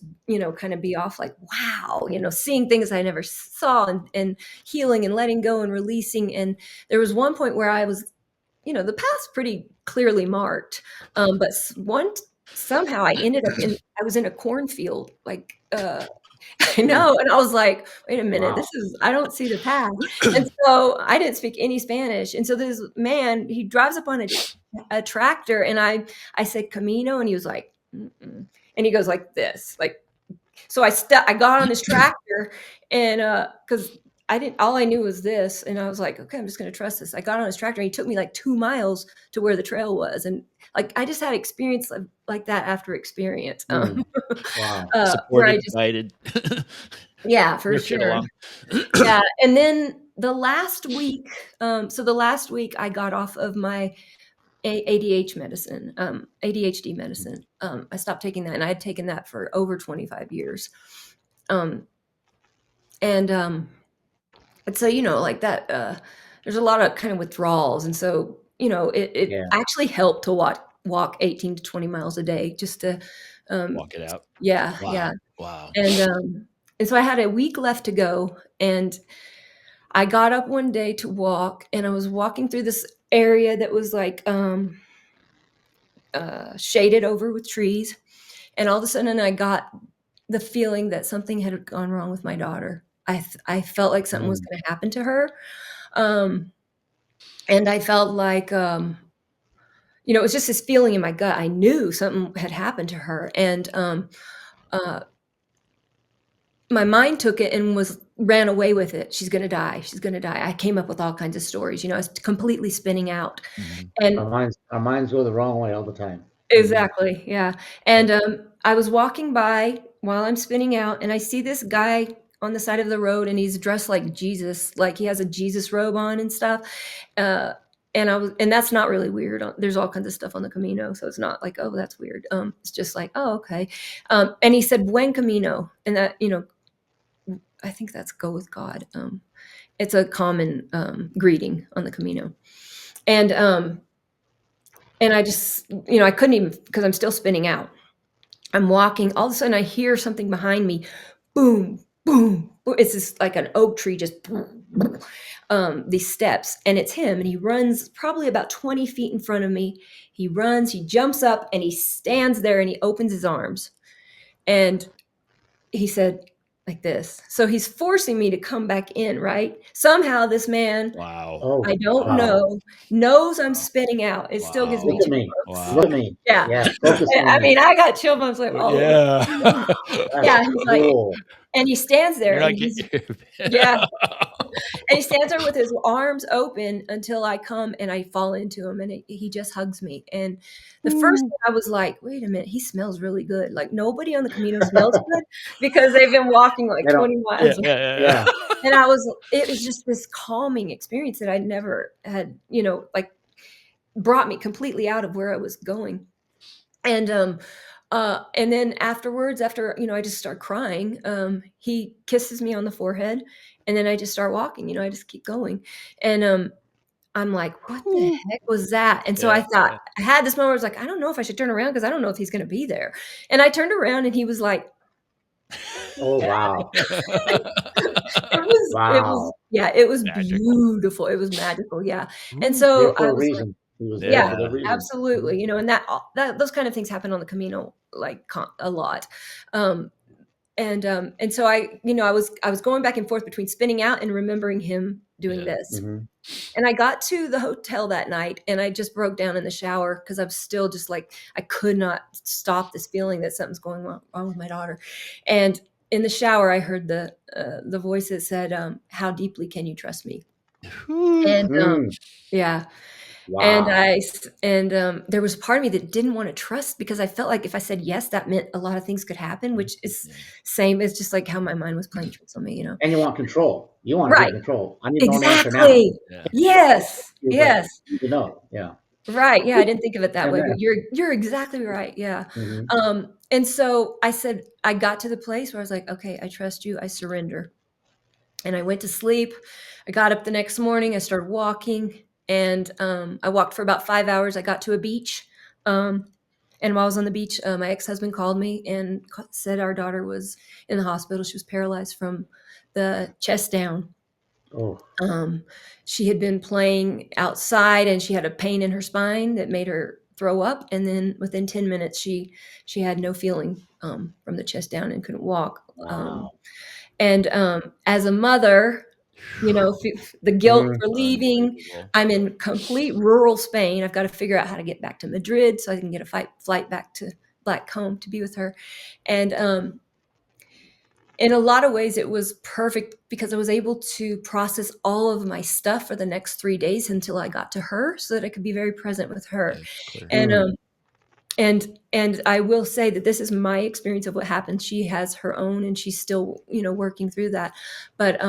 kind of be off like, wow, seeing things I never saw, and healing and letting go and releasing. And there was one point where I was, the path's pretty clearly marked. But somehow I ended up I was in a cornfield, like, I know. And I was like, wait a minute, Wow. I don't see the path. And so I didn't speak any Spanish. And so this man, he drives up on a tractor, and I said, Camino. And he was like, mm-mm. And he goes like this, like, so I got on his tractor, and because all I knew was this, and I was like, okay, I'm just gonna trust this. I got on his tractor, and he took me like 2 miles to where the trail was, and like I just had experience like that after experience, Wow. where Supported, I just guided. yeah, for Drifted sure. along. Yeah, and then the last week, I got off of my ADHD medicine. I stopped taking that, and I had taken that for over 25 years. Um, and so, like that, there's a lot of kind of withdrawals. And so, it Yeah. actually helped to walk 18 to 20 miles a day just to, Walk it out. yeah, Wow. yeah. Wow. And so I had a week left to go, and I got up one day to walk, and I was walking through this area that was like, shaded over with trees. And all of a sudden I got the feeling that something had gone wrong with my daughter. I felt like something was going to happen to her. And I felt like, it was just this feeling in my gut. I knew something had happened to her. And uh, my mind took it and ran away with it. She's going to die. She's going to die. I came up with all kinds of stories. I was completely spinning out. Mhm. And Our minds go the wrong way all the time. exactly, yeah. And I was walking by while I'm spinning out, and I see this guy on the side of the road, and he's dressed like Jesus, like he has a Jesus robe on and stuff. And that's not really weird. There's all kinds of stuff on the Camino, so it's not like, oh, that's weird. It's just like, oh, okay. And he said, "Buen Camino," and that, I think that's "go with God." It's a common greeting on the Camino. And I just, I couldn't even, because I'm still spinning out. I'm walking. All of a sudden, I hear something behind me. Boom, boom, boom. It's just like an oak tree, just these steps. And it's him. And he runs probably about 20 feet in front of me. He runs, he jumps up, and he stands there, and he opens his arms. And he said, like this. So he's forcing me to come back in, right? Somehow this man, Wow. I don't know, knows I'm spinning out. It still gives me Look at chill me. bumps. Wow. Look at me. Yeah. Yeah. Focus on I me. mean, I got chill bumps like, oh, Yeah. yeah. That's He's like, cool. and he stands there, You're not and he's, getting yeah. And he stands there with his arms open until I come and I fall into him, and he just hugs me. And the first thing I was like, wait a minute, he smells really good. Like nobody on the Camino smells good because they've been walking like They don't- 20 Yeah, miles. Yeah. And it was just this calming experience that I never had, like brought me completely out of where I was going. And then afterwards, after, I just start crying, he kisses me on the forehead, and then I just start walking, I just keep going. And I'm like, what the heck was that? And so I thought, I had this moment where I was like, I don't know if I should turn around because I don't know if he's going to be there. And I turned around, and he was like, Oh, wow. it was Magical. beautiful. It was magical. Yeah. And so There for I a was like, reason. He was there yeah, for the reason. absolutely. And that those kind of things happen on the Camino, like a lot. And so I was going back and forth between spinning out and remembering him doing this. Mhm. And I got to the hotel that night, and I just broke down in the shower because I'm still just like, I could not stop this feeling that something's going wrong with my daughter. And in the shower, I heard the voice that said, how deeply can you trust me? And yeah. Wow. And there was a part of me that didn't want to trust, because I felt like if I said yes, that meant a lot of things could happen, which is same as just like how my mind was playing tricks on me, And you want control. You want to Right. get control. I need to know an answer now. Exactly. Yeah. Yes. You Yes. need to know. Yeah. Right. Yeah, I didn't think of it that way, but Amen. you're exactly right. Yeah. Hmm. And so I said, I got to the place where I was like, okay, I trust you. I surrender. And I went to sleep. I got up the next morning. I started walking, and I walked for about 5 hours. I got to a beach. And while I was on the beach, my ex-husband called me and said our daughter was in the hospital. She was paralyzed from the chest down. Oh, Um, she had been playing outside, and she had a pain in her spine that made her throw up. And then within 10 minutes, she had no feeling from the chest down and couldn't walk. wow. And as a mother, the guilt Mm. for leaving. Unbelievable. I'm in complete rural Spain. I've got to figure out how to get back to Madrid so I can get a flight back home to be with her. And in a lot of ways, it was perfect because I was able to process all of my stuff for the next 3 days until I got to her, so that I could be very present with her. Yeah, clear. And Mm. and I will say that this is my experience of what happened. She has her own, and she's still, working through that. But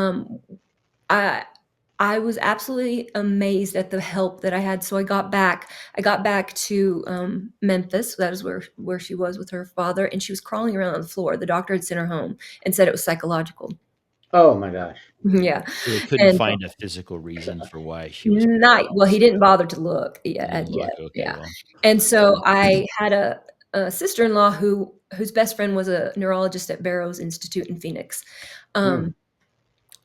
I was absolutely amazed at the help that I had. So I got back to Memphis. That is where she was with her father, and she was crawling around on the floor. The doctor had sent her home and said it was psychological. Oh my gosh. Yeah, So they couldn't and find a physical reason for why she was well, he paralyzed. didn't bother to look He didn't yet. look. Okay, Yeah, well, and so I had a sister-in-law whose best friend was a neurologist at Barrows Institute in Phoenix. Mm.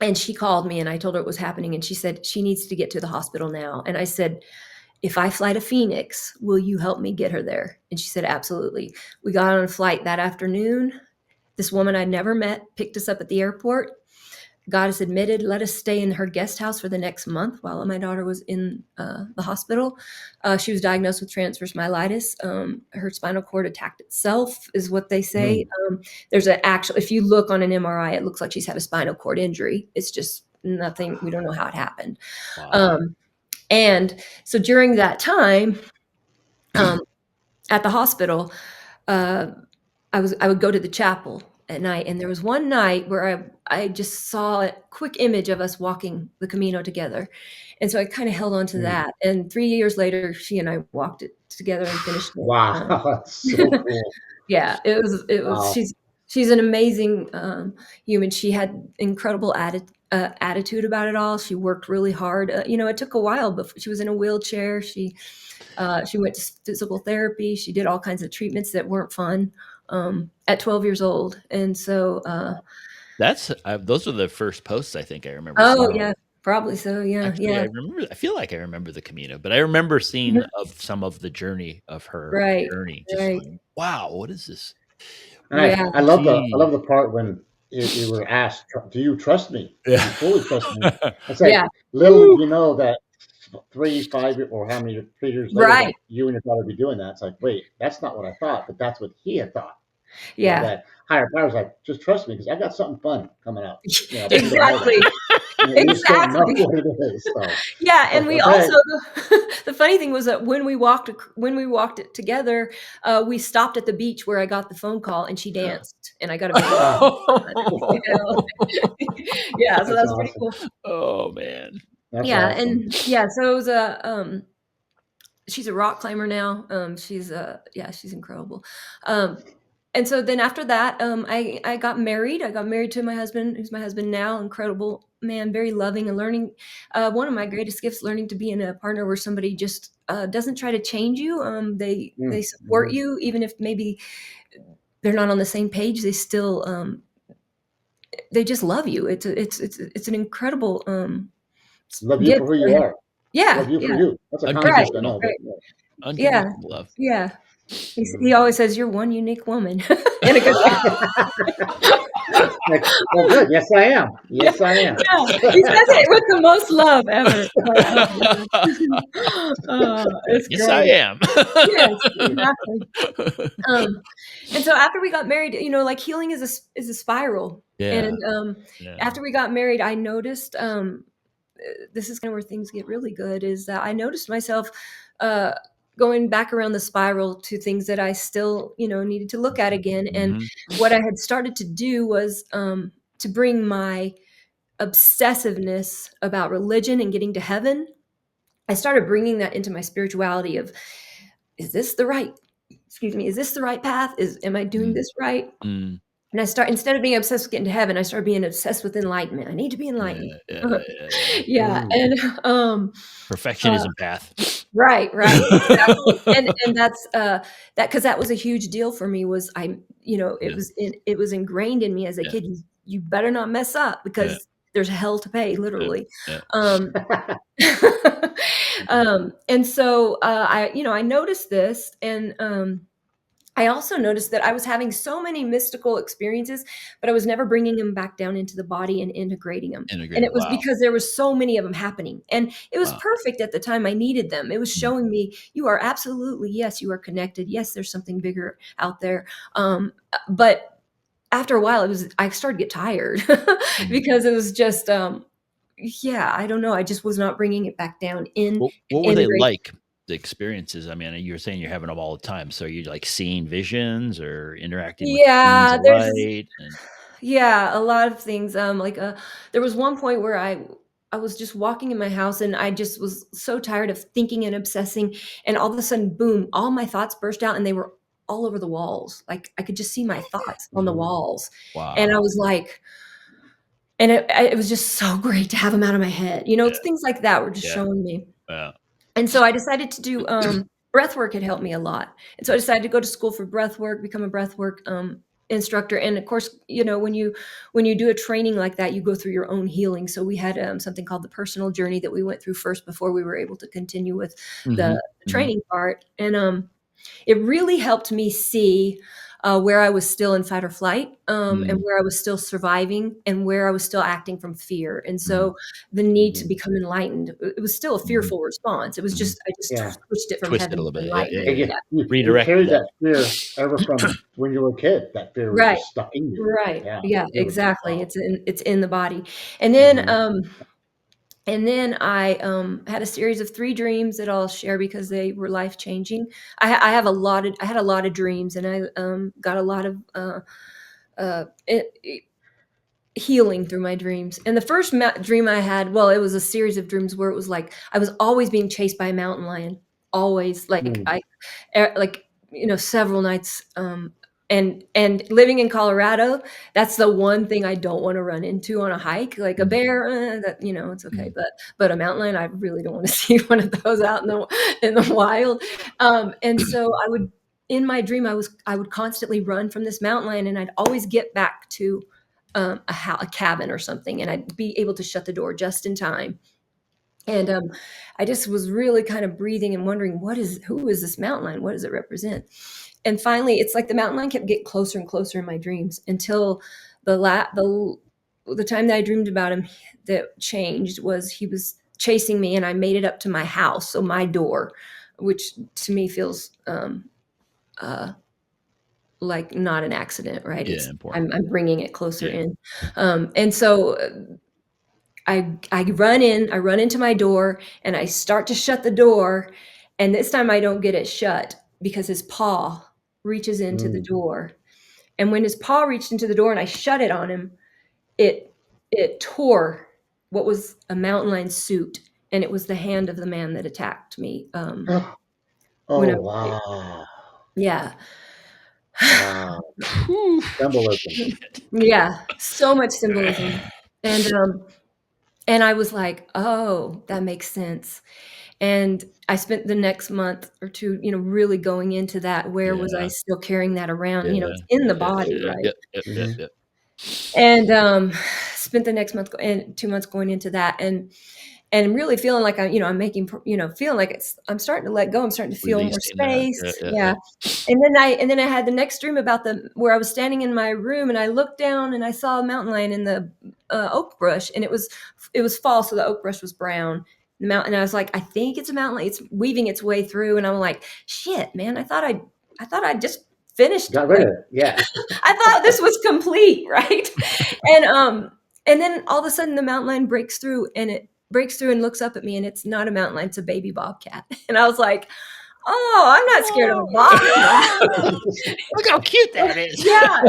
And she called me, and I told her what was happening, and she said she needs to get to the hospital now. And I said, if I fly to Phoenix, will you help me get her there? And she said, absolutely. We got on a flight that afternoon. This woman I'd never met picked us up at the airport, got us admitted, let us stay in her guest house for the next month while my daughter was in the hospital. She was diagnosed with transverse myelitis. Her spinal cord attacked itself, is what they say. Mm. There's if you look on an MRI, it looks like she's had a spinal cord injury. It's just nothing. We don't know how it happened. wow. And so during that time at the hospital, I would go to the chapel at night, and there was one night where I just saw a quick image of us walking the Camino together, and so I kind of held on to Mm. that. And 3 years later, she and I walked it together and finished it. Wow. That's so cool. Yeah, it was. Wow. She's an amazing human. She had incredible attitude about it all. She worked really hard. It took a while, but she was in a wheelchair. She went to physical therapy. She did all kinds of treatments that weren't fun at 12 years old. And so, Those are the first posts I think I remember oh seeing. yeah, probably so. Yeah. Actually, Yeah. I feel like I remember the Camino, but I remember seeing Mhm. of some of the journey of her Right. journey. Just Right. like, wow, what is this? And Yeah. I Gee. love the part when you were asked, "Do you trust me? Do Yeah. you fully trust me?" It's like Yeah. little Woo. did you know that 3, 5, or how many 3 years later Right. that you and your daughter would be doing that. It's like, wait, that's not what I thought, but that's what he had thought. Yeah. That higher power's like, just trust me because I got something fun coming up. But you don't know Exactly. that. You just don't know Exactly. what it is. So Yeah, and it's we like, okay. also the funny thing was that when we walked it together, we stopped at the beach where I got the phone call, and she danced, and I got a video. Yeah, so That's that's pretty awesome. cool. Oh man. Yeah, That's awesome. and yeah, so it was she's a rock climber now. She's incredible. And so then after that, I got married. I got married to my husband, who's my husband now. Incredible man, very loving, and learning. One of my greatest gifts, learning to be in a partner where somebody just doesn't try to change you. They support Mm-hmm. you, even if maybe they're not on the same page. They still they just love you. It's an incredible Love you gift. for who you are. Yeah, Love you for yeah, you. That's a common right, gift, I know. right. But, Yeah, Unconditional love. yeah. He always says, "You're one unique woman," in a good way. like, well, good. Yes, I am. Yes, I am. Yeah, he says it with the most love ever. It's Yes, I great. am. Yes, exactly. And so after we got married, like healing is a spiral. Yeah. And Yeah. after we got married, I noticed this is kind of where things get really good, is that I noticed myself going back around the spiral to things that I still, needed to look at again. And Mhm. what I had started to do was to bring my obsessiveness about religion and getting to heaven I started bringing that into my spirituality of, is this the right path? Am I doing this right? Mm. And instead of being obsessed with getting to heaven, I started being obsessed with enlightenment. I need to be enlightened. Yeah. And Perfectionism path. right, exactly. And that's that, because that was a huge deal for me. Was it was ingrained in me as a kid. You better not mess up, because there's hell to pay, literally. And so I noticed this, and I also noticed that I was having so many mystical experiences, but I was never bringing them back down into the body and integrating them. And it was because there was so many of them happening, and it was perfect at the time I needed them. It was showing me, you are absolutely, yes, you are connected. Yes, there's something bigger out there. But after a while, I started to get tired because it was just, I don't know. I just was not bringing it back down in. What were they like, the experiences? I mean, you were saying you're having them all the time. So you're like seeing visions or interacting with beings of light? Yeah, a lot of things. There was one point where I was just walking in my house, and I just was so tired of thinking and obsessing, and all of a sudden, boom, all my thoughts burst out, and they were all over the walls. Like, I could just see my thoughts on the walls. Wow. And I was like, and it was just so great to have them out of my head. It's things like that were just showing me. And so I decided to do breath work. Had helped me a lot. And so I decided to go to school for breath work, become a breath work instructor. And of course, when you do a training like that, you go through your own healing. So we had something called the personal journey that we went through first before we were able to continue with the training part. And it really helped me see where I was still in fight or flight, and where I was still surviving, and where I was still acting from fear. And so the need to become enlightened, it was still a fearful response. It was just, I just switched it from heaven to enlightenment. You carried that fear ever from when you were a kid. That fear was just stuck in you. Right. Yeah, exactly. Wow. It's in the body. And then and then I had a series of 3 dreams that I'll share because they were life changing. I had a lot of dreams, and I got a lot of healing through my dreams. And the first dream I had, it was a series of dreams where it was like I was always being chased by a mountain lion, always, several nights. And living in Colorado, that's the one thing I don't want to run into on a hike, like a bear. It's okay, but a mountain lion, I really don't want to see one of those out in the wild. And so in my dream, I would constantly run from this mountain lion, and I'd always get back to a cabin or something, and I'd be able to shut the door just in time. And I just was really kind of breathing and wondering, who is this mountain lion? What does it represent? And finally, it's like the mountain lion kept getting closer and closer in my dreams until the time that I dreamed about him that changed was he was chasing me, and I made it up to my house, so my door, which to me feels like not an accident, right? Yeah, important. I'm bringing it closer in, and so I run into my door, and I start to shut the door, and this time I don't get it shut because his paw reaches into the door. And when his paw reached into the door and I shut it on him, it tore what was a mountain lion suit, and it was the hand of the man that attacked me. Wow. Yeah. Wow. Symbolism. Yeah, so much symbolism. And I was like, oh, that makes sense. And I spent the next month or 2, really going into that. Where was I still carrying that around? It's in the body, right? Yep. And spent the next month and 2 months going into that, and really feeling like I'm making, feeling like I'm starting to let go. I'm starting to feel more space. Yeah. And then I had the next dream about where I was standing in my room, and I looked down and I saw a mountain lion in the oak brush, and it was fall, so the oak brush was brown. The mountain, and I was like, I think it's a mountain lion. It's weaving its way through, and I'm like, shit, man, I thought I'd just finished. Got rid of it. Yeah. I thought this was complete, right? And then all of a sudden the mountain lion breaks through, and looks up at me, and it's not a mountain lion, it's a baby bobcat. And I was like, oh, I'm not scared of a bobcat. Look how cute that is. Yeah.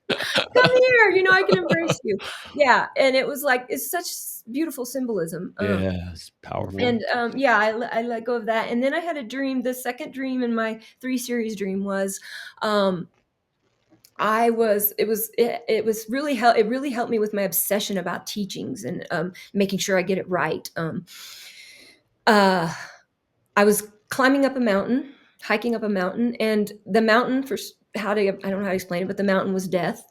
Come here, I can embrace you. Yeah, and it was like it's such beautiful symbolism. Yeah, it's powerful. And yeah, I let go of that. And then I had a dream. The second dream in my 3 series dream was it really helped me with my obsession about teachings and making sure I get it right. I was climbing up a mountain, hiking up a mountain, and the mountain I don't know how to explain it, but the mountain was death.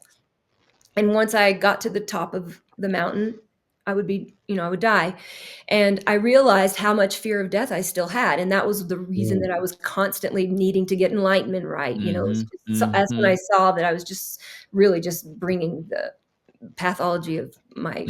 And once I got to the top of the mountain, I would die. And I realized how much fear of death I still had. And that was the reason that I was constantly needing to get enlightenment right. That's when I saw that I was just really just bringing the pathology of my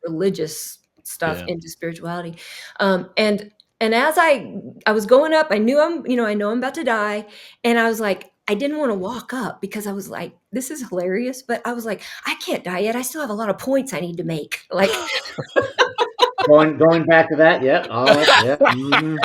religious stuff into spirituality. And as I was going up, I knew I know I'm about to die. And I was like, I didn't want to walk up because I was like, this is hilarious. But I was like, I can't die yet. I still have a lot of points I need to make. Like going back to that. Yeah. Oh, yeah. Mm-hmm.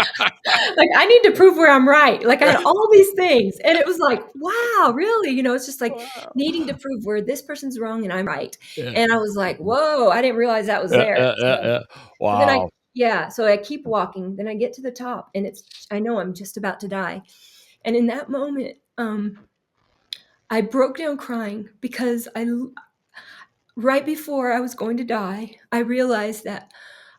Like I need to prove where I'm right. Like I had all these things. And it was like, wow, really? It's just like needing to prove where this person's wrong and I'm right. Yeah. And I was like, whoa, I didn't realize that was there. Wow. So I keep walking. Then I get to the top and I know I'm just about to die. And in that moment, I broke down crying because right before I was going to die, I realized that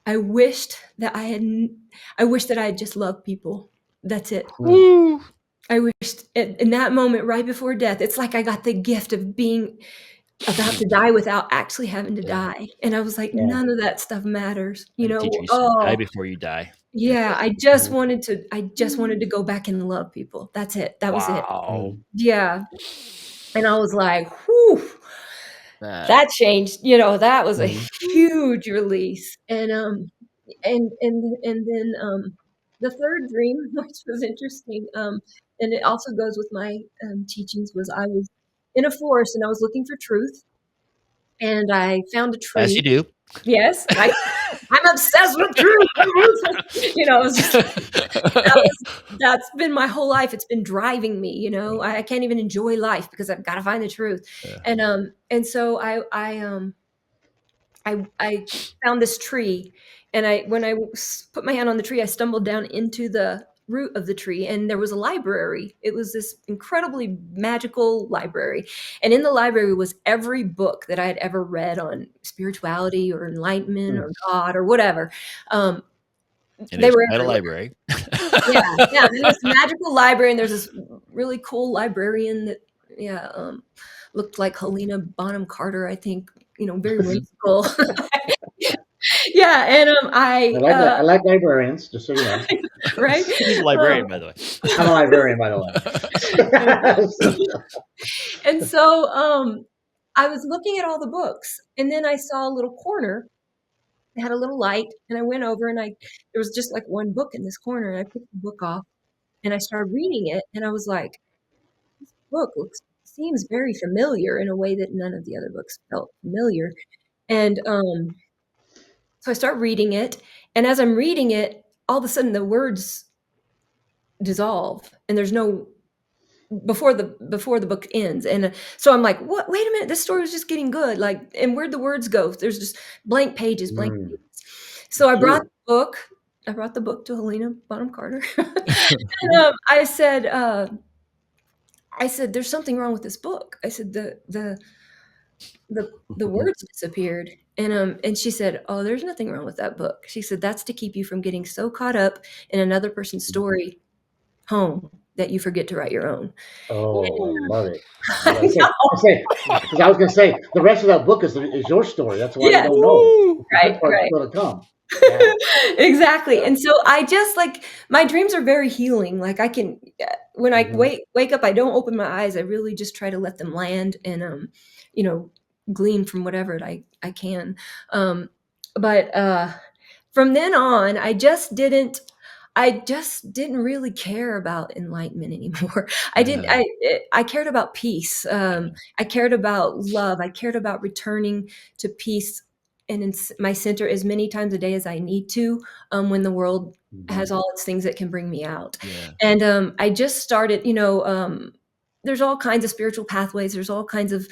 I wished that I had just loved people. That's it. Woo. I wished in that moment right before death, it's like I got the gift of being about to die without actually having to die. And I was like, none of that stuff matters. Die before you die. Yeah, I just wanted to go back and love people. That's it. That was it. Yeah. And I was like, whew, that changed. That was a huge release. And then the third dream, which was interesting, and it also goes with my teachings, was I was in a forest and I was looking for truth. And I found a tree. As you do. Yes. I'm obsessed with truth. That's been my whole life. It's been driving me, I can't even enjoy life because I've got to find the truth. Yeah. And so I found this tree, and when I put my hand on the tree, I stumbled down into the root of the tree, and there was a library. It was this incredibly magical library, and in the library was every book that I had ever read on spirituality or enlightenment or God or whatever. They were at a library. Yeah. There's this magical library, and there's this really cool librarian that looked like Helena Bonham Carter, I think. Very whimsical. Yeah, and I like librarians, just so you know. Right? He's a librarian, by the way. I'm a librarian, by the way. And so I was looking at all the books, and then I saw a little corner that had a little light, and I went over, and there was just like one book in this corner, and I picked the book off, and I started reading it, and I was like, this book seems very familiar in a way that none of the other books felt familiar. And so I start reading it, and as I'm reading it, all of a sudden the words dissolve, and there's no before the book ends. And so I'm like, what? Wait a minute, this story was just getting good. Like, and where'd the words go? There's just blank pages. So I brought the book to Helena Bonham Carter, and I said, there's something wrong with this book. I said the words disappeared. And she said, oh, there's nothing wrong with that book. She said, that's to keep you from getting so caught up in another person's story home that you forget to write your own. Oh, I love it. I was going to say, the rest of that book is your story. That's why you don't know. Right. Going to come. Yeah. Exactly. And so I just my dreams are very healing. Like I can, when I wake up, I don't open my eyes. I really just try to let them land and, glean from whatever I can. But from then on, I just didn't really care about enlightenment anymore. I cared about peace. I cared about love. I cared about returning to peace and in my center as many times a day as I need to, when the world has all its things that can bring me out. Yeah. And I just started, there's all kinds of spiritual pathways. There's all kinds of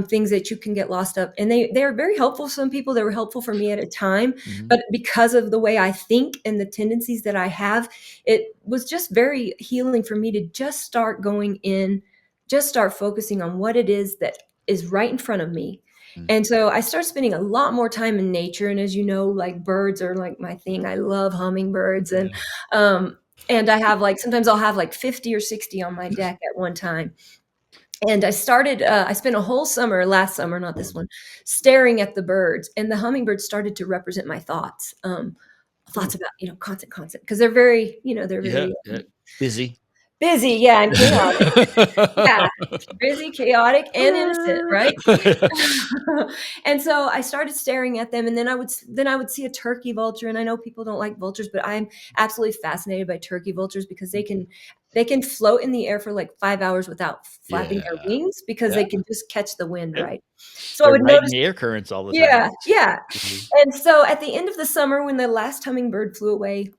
things that you can get lost up, and they're very helpful for some people. They were helpful for me at a time, but because of the way I think and the tendencies that I have, it was just very healing for me to just start going in, just start focusing on what it is that is right in front of me. And so I started spending a lot more time in nature. And as you know, like birds are like my thing. I love hummingbirds. And I have like, sometimes I'll have like 50 or 60 on my deck at one time. And I spent a whole summer, last summer, not this one, staring at the birds. And the hummingbirds started to represent my thoughts. Thoughts about, constant, because they're very, they're very busy. Busy, yeah, and chaotic. Yeah, busy, chaotic, and innocent, right? And so I started staring at them, and then I would see a turkey vulture, and I know people don't like vultures, but I'm absolutely fascinated by turkey vultures because they can float in the air for like 5 hours without flapping their wings because they can just catch the wind, right? So I would notice the air currents all the time. Yeah. And so at the end of the summer, when the last hummingbird flew away,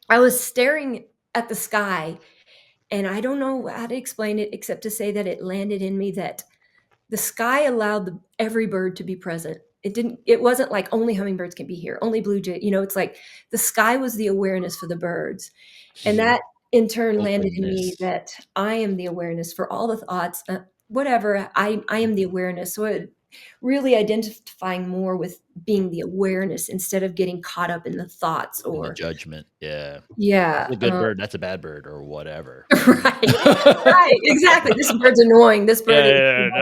I was staring at the sky. And I don't know how to explain it except to say that it landed in me that the sky allowed every bird to be present. It wasn't like only hummingbirds can be here, only blue jay. It's like the sky was the awareness for the birds. And that in turn landed in me that I am the awareness for all the thoughts, whatever. I am the awareness. So it really identifying more with being the awareness instead of getting caught up in the thoughts or the judgment. Yeah. Yeah. That's a good bird. That's a bad bird or whatever. Right. Exactly. This bird's annoying. This bird it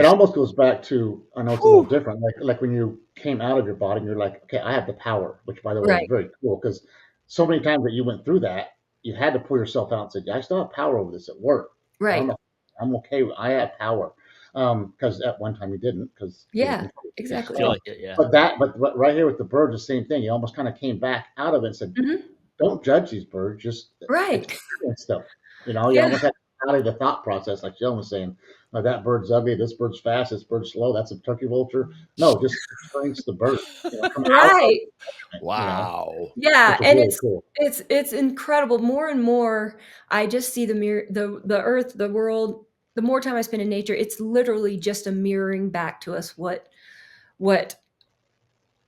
almost goes back to, I know it's a little different, like when you came out of your body and you're like, okay, I have the power, which by the way is very cool because so many times that you went through that, you had to pull yourself out and say, I still have power over this at work. Right. I'm okay. I have power. Because at one time you didn't. Exactly. But right here with the birds, the same thing. You almost kind of came back out of it and said, "Don't judge these birds, just experience stuff." You almost had to out of the thought process, like Sheldon was saying. That bird's ugly. This bird's fast. This bird's slow. That's a turkey vulture. No, just experience the bird. Right. Wow. Yeah, and really cool. It's incredible. More and more, I just see the earth, the world. The more time I spend in nature, it's literally just a mirroring back to us what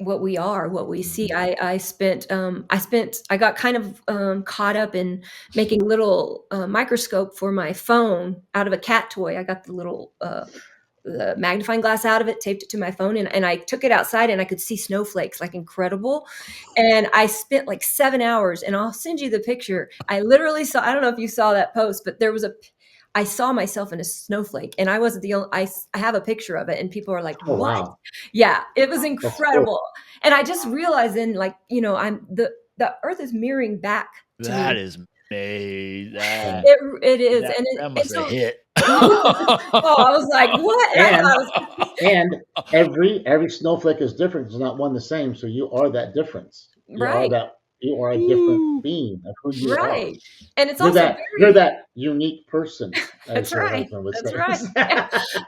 we are, what we see. I got kind of caught up in making little microscope for my phone out of a cat toy. I got the little the magnifying glass out of it, taped it to my phone, and I took it outside and I could see snowflakes, like incredible. And I spent like 7 hours, and I'll send you the picture. I literally saw, I don't know if you saw that post, but I saw myself in a snowflake, and I wasn't the only, I have a picture of it, and people are like, what? Wow. Yeah, it was incredible. And I just realized then, like, I'm the earth is mirroring back to that me. Is made. It is. That must have hit. I was like, what? And every snowflake is different. It's not one the same. So you are that difference. You are a different being of who you are. And it's also you're that unique person. That's right. That's right.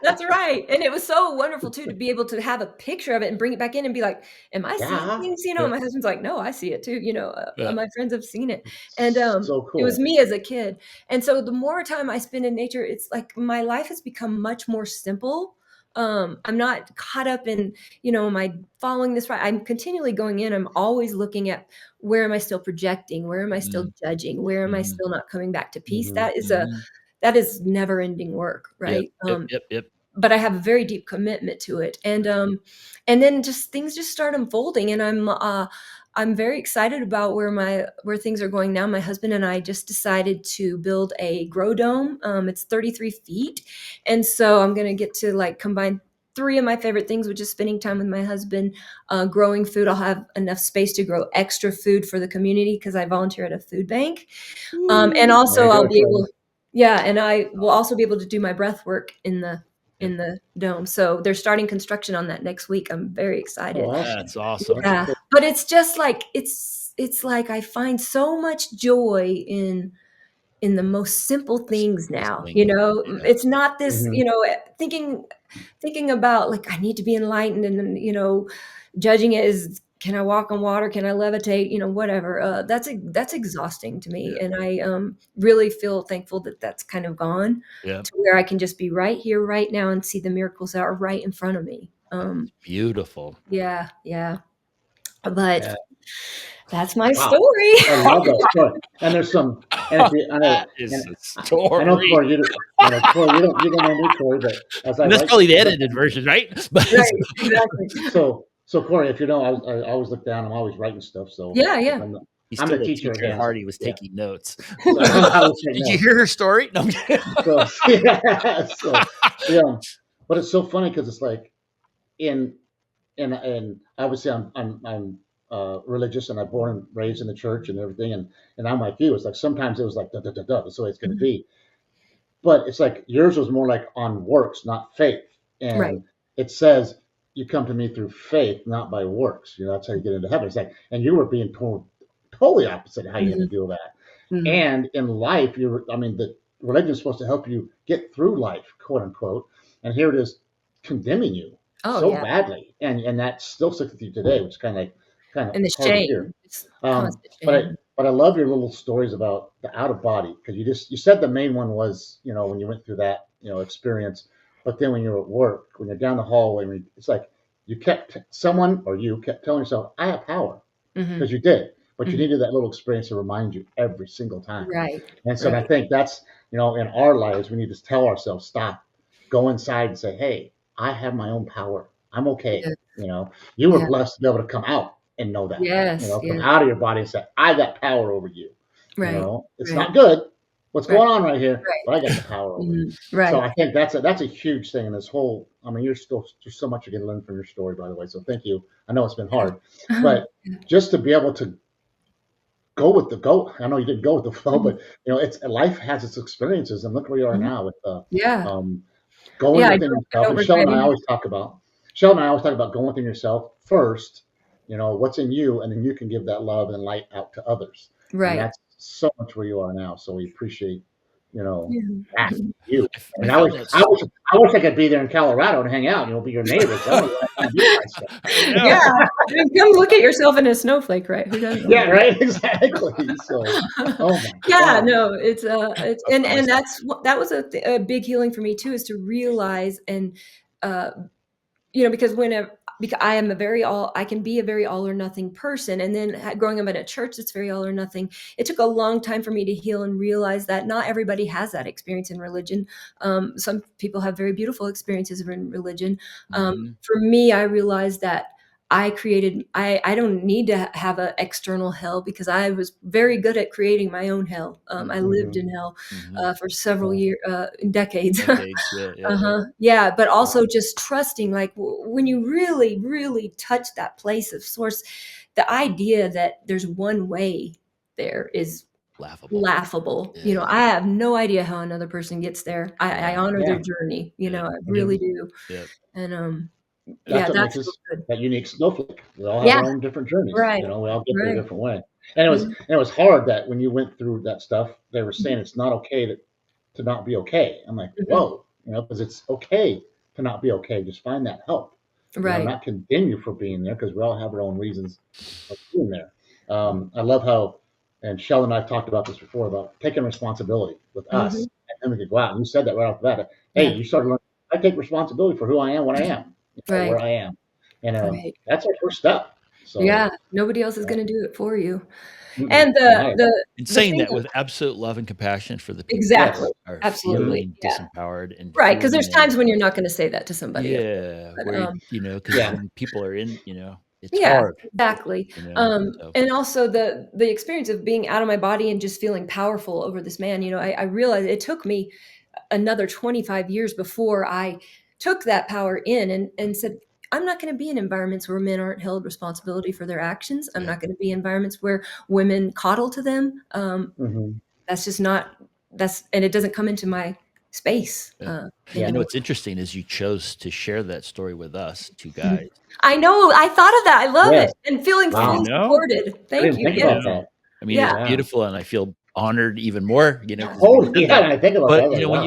That's right. And it was so wonderful too to be able to have a picture of it and bring it back in and be like, am I seeing things? And my husband's like, no, I see it too. My friends have seen it. And so cool. It was me as a kid. And so the more time I spend in nature, it's like my life has become much more simple. I'm not caught up in, am I following this right? I'm continually going in. I'm always looking at where am I still projecting? Where am I still judging? Where am I still not coming back to peace? That is never ending work. Right. Yep. But I have a very deep commitment to it. And then things just start unfolding, and I'm very excited about where things are going now. My husband and I just decided to build a grow dome. It's 33 feet. And so I'm going to get to combine 3 of my favorite things, which is spending time with my husband, growing food. I'll have enough space to grow extra food for the community because I volunteer at a food bank. And also I'll be able, and I will also be able to do my breath work in the dome. So they're starting construction on that next week. I'm very excited. Oh, that's awesome. Yeah. But it's just like, it's like I find so much joy in the most simple things now. It's not this, thinking about like, I need to be enlightened and, judging it is can I walk on water? Can I levitate? Whatever. That's exhausting to me. Yeah. And I really feel thankful that that's kind of gone Yeah. to where I can just be right here, right now, and see the miracles that are right in front of me. Beautiful. Yeah. But Yeah. that's my Wow. story. I love that story. And there's some, and if you, I know, That is and a story. I know, Cori, Cori, you don't know me, Cori, but as I And that's write, probably the edited version, right? But Right, exactly. so Cori, if you know, I always look down. I'm always writing stuff. So Yeah. he's I'm still the a teacher teacher at again. heart. So, He was taking notes. So I was Did you hear her story? No. So yeah, yeah, but it's so funny because it's like in obviously I'm religious and I'm born and raised in the church and everything, and I'm like you. It's like sometimes it was like da da da da. That's the way it's going to be. But it's like yours was more like on works, not faith. And Right. it says you come to me through faith, not by works. That's how you get into heaven. It's like, and you were being told totally opposite of how you're going to deal with that. And in life, the religion is supposed to help you get through life, quote unquote. And here it is condemning you badly. And that still sticks with you today, which is kind of And the hard to hear. shame. It's constant But shame. I love your little stories about the out of body, because you said the main one was, when you went through that, experience. But then when you're at work, when you're down the hallway, it's like you kept telling yourself, I have power, because you did. But you needed that little experience to remind you every single time. Right. And so I think that's, in our lives, we need to tell ourselves, stop, go inside and say, hey, I have my own power. I'm okay. Yes. You were blessed to be able to come out and know that. Yes. Come out of your body and say, I got power over you. Right. It's not good what's going on right here, Right. but I got the power over you. Right. So I think that's a huge thing in this whole. there's so much you can learn from your story, by the way. So thank you. I know it's been hard, but just to be able to go with the go. I know you didn't go with the flow, but it's life has its experiences, and look where you are now with going within yourself. And Sheldon and I always talk about going within yourself first. What's in you, and then you can give that love and light out to others. Right. And that's so much where you are now. So we appreciate that you. And I wish I could be there in Colorado and hang out. Be your neighbors. Yeah, come look at yourself in a snowflake, right? Who doesn't? Yeah, right. Exactly. So, oh my God. No, it's and that was a big healing for me too, is to realize and because I am I can be a very all or nothing person. And then growing up in a church that's very all or nothing, it took a long time for me to heal and realize that not everybody has that experience in religion. Some people have very beautiful experiences in religion. For me, I realized that I don't need to have an external hell, because I was very good at creating my own hell. I lived in hell for several years, decades. But also just trusting, like when you really, really touch that place of source, the idea that there's one way there is laughable. I have no idea how another person gets there. I honor their journey. I really do. And that's that's what makes us that unique snowflake. We all have our own different journeys. Right. We all get there a different way. And it was hard that when you went through that stuff, they were saying it's not okay to not be okay. I'm like, whoa, because it's okay to not be okay. Just find that help. Right. Not condemn you for being there, because we all have our own reasons of being there. I love how, and Sheldon and I have talked about this before, about taking responsibility with us, and then we could go out. And you said that right off the bat. Hey, you started learning. I take responsibility for who I am, what I am, where I am, and that's our first step. So nobody else is going to do it for you. And the saying that with absolute love and compassion for the people exactly, that are absolutely feeling disempowered and right, because there's times when you're not going to say that to somebody. Where because when people are in, it's hard. Exactly. And also the experience of being out of my body and just feeling powerful over this man. I realized it took me another 25 years before I took that power in and said, I'm not going to be in environments where men aren't held responsibility for their actions. I'm not going to be in environments where women coddle to them. That's just not, and it doesn't come into my space. What's interesting is you chose to share that story with us, two guys. I know. I thought of that. I love it. And feeling fully supported. Thank you. Think about that. I mean, it's beautiful, and I feel honored even more, Totally. Yeah, when I think about but that, like, wow.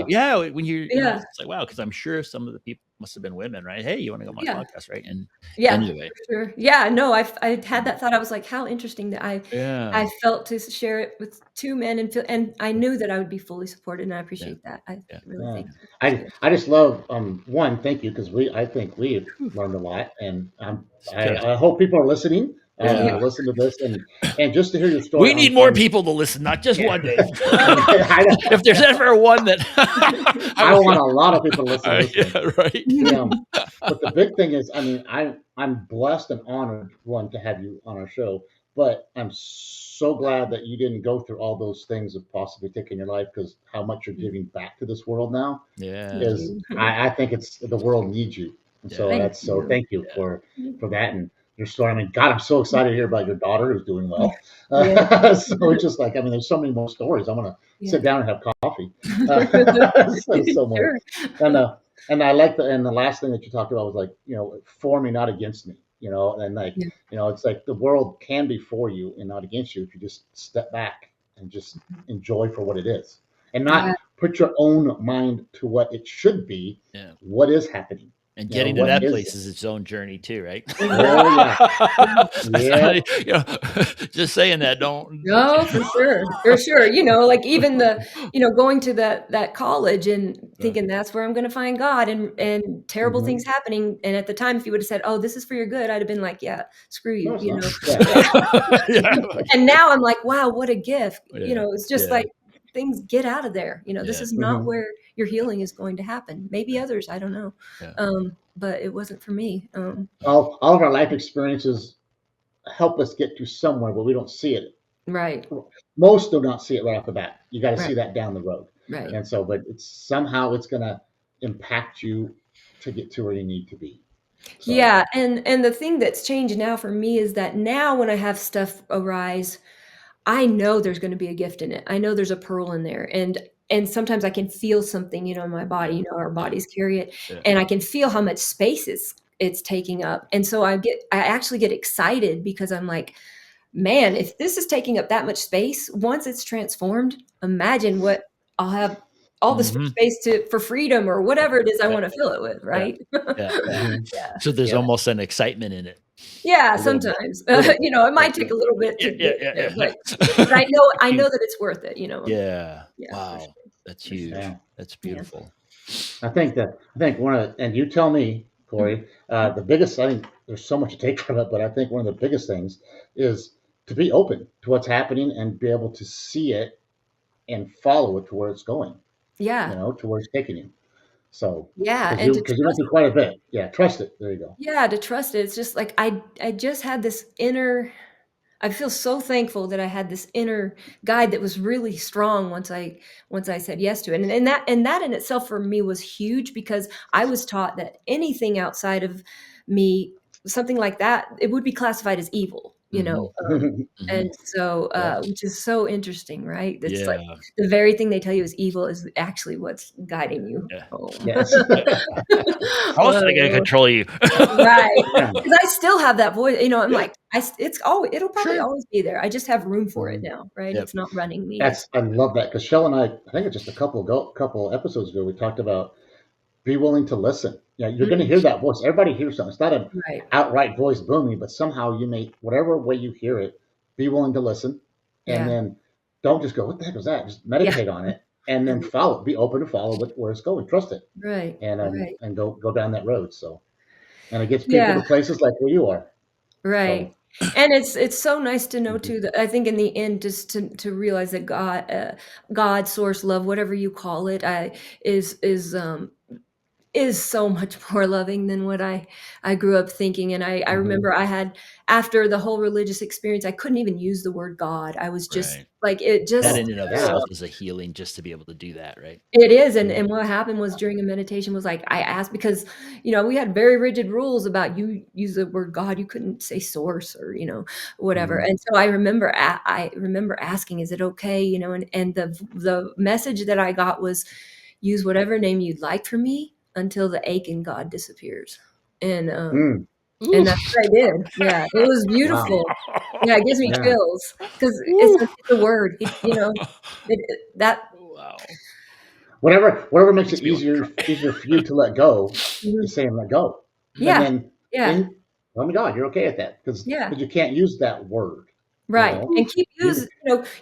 when you it's like, wow, because I'm sure some of the people must have been women, right? Hey, you want to go on my Yeah. podcast, right? And Yeah, anyway, for sure. Yeah, no, I had that thought. I was like, how interesting that I felt to share it with 2 men and I knew that I would be fully supported, and I yeah, appreciate that. I yeah. really Yeah. thank you. It's good. I just love one, thank you, because I think we've Whew. learned a lot, and Good. I hope people are listening. Yeah. Listen to this, and just to hear your story. We need more people to listen, not just one, Dave. I If there's ever one that want a lot of people to listen to this one. yeah, right. But the big thing is, I mean, I'm blessed and honored, one, to have you on our show, but I'm so glad that you didn't go through all those things of possibly taking your life, because how much you're giving back to this world now Yeah. Thank is, you. I think it's the world needs you, and Yeah. so thank you Yeah. for that and your story. I mean, God, I'm so excited to hear about your daughter who's doing well. Yeah. So it's just like, I mean, there's so many more stories. I want to Yeah. sit down and have coffee. So more. Sure. And I like the last thing that you talked about was like, for me, not against me, and like, Yeah. it's like the world can be for you and not against you if you just step back and just enjoy for what it is, and Yeah. not put your own mind to what it should be, Yeah. what is happening. And getting to what that is place it? is its own journey too, right? Oh, yeah. Just saying that, don't. No, for sure. For sure. Like even going to that college and thinking that's where I'm going to find God and terrible Mhm. things happening. And at the time, if you would have said, "Oh, this is for your good," I'd have been like, "Yeah, screw No, you," it's not. Yeah. Yeah. And now I'm like, "Wow, what a gift." Yeah. It's just Yeah. like things get out of there. This Yeah. is not Mhm. where your healing is going to happen. Maybe others, I don't know. Yeah. But it wasn't for me. All of our life experiences help us get to somewhere, but we don't see it. Right. Most do not see it right off the bat. You got to Right. see that down the road. Right. And so, but somehow it's going to impact you to get to where you need to be. So, Yeah, and the thing that's changed now for me is that now when I have stuff arise, I know there's going to be a gift in it. I know there's a pearl in there, and sometimes I can feel something, in my body. Our bodies carry it, Yeah. and I can feel how much space it's taking up. And so I actually get excited because I'm like, man, if this is taking up that much space, once it's transformed, imagine what I'll have all this Mhm. space for freedom or whatever it is I Yeah. want to fill it with, right? Yeah. mhm. Yeah. So there's Yeah. almost an excitement in it. Yeah, A little bit. sometimes. Little bit. It might Yeah. take a little bit Yeah. to Yeah. get Yeah. there, Yeah. but I know that it's worth it, Yeah. Yeah, for Wow. sure. That's For sure. huge. Yeah. That's Yeah. beautiful. I think one of, and you tell me, Cori, the biggest, I think there's so much to take from it, but I think one of the biggest things is to be open to what's happening and be able to see it and follow it to where it's going, Yeah. to where it's taking you. So, Yeah, because and to you went trust through quite a bit. Yeah, trust it. There you go. yeah, to trust it. It's just like I just had this inner I feel so thankful that I had this inner guide that was really strong once I said yes to it. And that in itself for me was huge because I was taught that anything outside of me, something like that, it would be classified as evil, Mhm. and Mhm. so Yeah. which is so interesting, right? It's like Yeah. the very thing they tell you is evil is actually what's guiding you Yeah. home. Yes. How else are they gonna Oh, control you? right. Yeah. Because I still have that voice, I'm Yeah. like, it'll probably Sure. always be there. I just have room for it Mhm. now, right? Yep. It's not running me. I love that, because Shell and I think it's just a couple episodes ago, we talked about be willing to listen. Yeah, you're going to Mm, hear that voice. Everybody hears something. It's not an right. outright voice booming, but somehow you may, whatever way you hear it, be willing to listen, and Yeah. then don't just go, "What the heck was that?" Just Yeah. meditate on it, and then follow. Be open to follow where it's going. Trust it, Right. Right. and go down that road. So, and it gets people Yeah. to places like where you are. So, Right. And it's so nice to know mhm. too that I think in the end just to realize that God, source, love, whatever you call it, is so much more loving than what I grew up thinking. And I Mhm. remember I had after the whole religious experience, I couldn't even use the word God. I was just Right. like it That just Oh, in and of yeah. itself is a healing just to be able to do that, right? it is. And Mhm. what happened was during a meditation was like I asked because we had very rigid rules about you use the word God, you couldn't say source or whatever. Mhm. And so I remember asking, is it okay? And the message that I got was use whatever name you'd like for me until the ache in God disappears. And Mm. And that's what I did. Yeah, it was beautiful. Wow. Yeah, it gives me Yeah. chills because it's a word. That. Wow. Whatever makes Makes it me want to easier for you to let go Mhm. is saying let go. Yeah, And yeah, then, oh my God, you're okay at that because yeah. you can't use that word. Right, and keep You,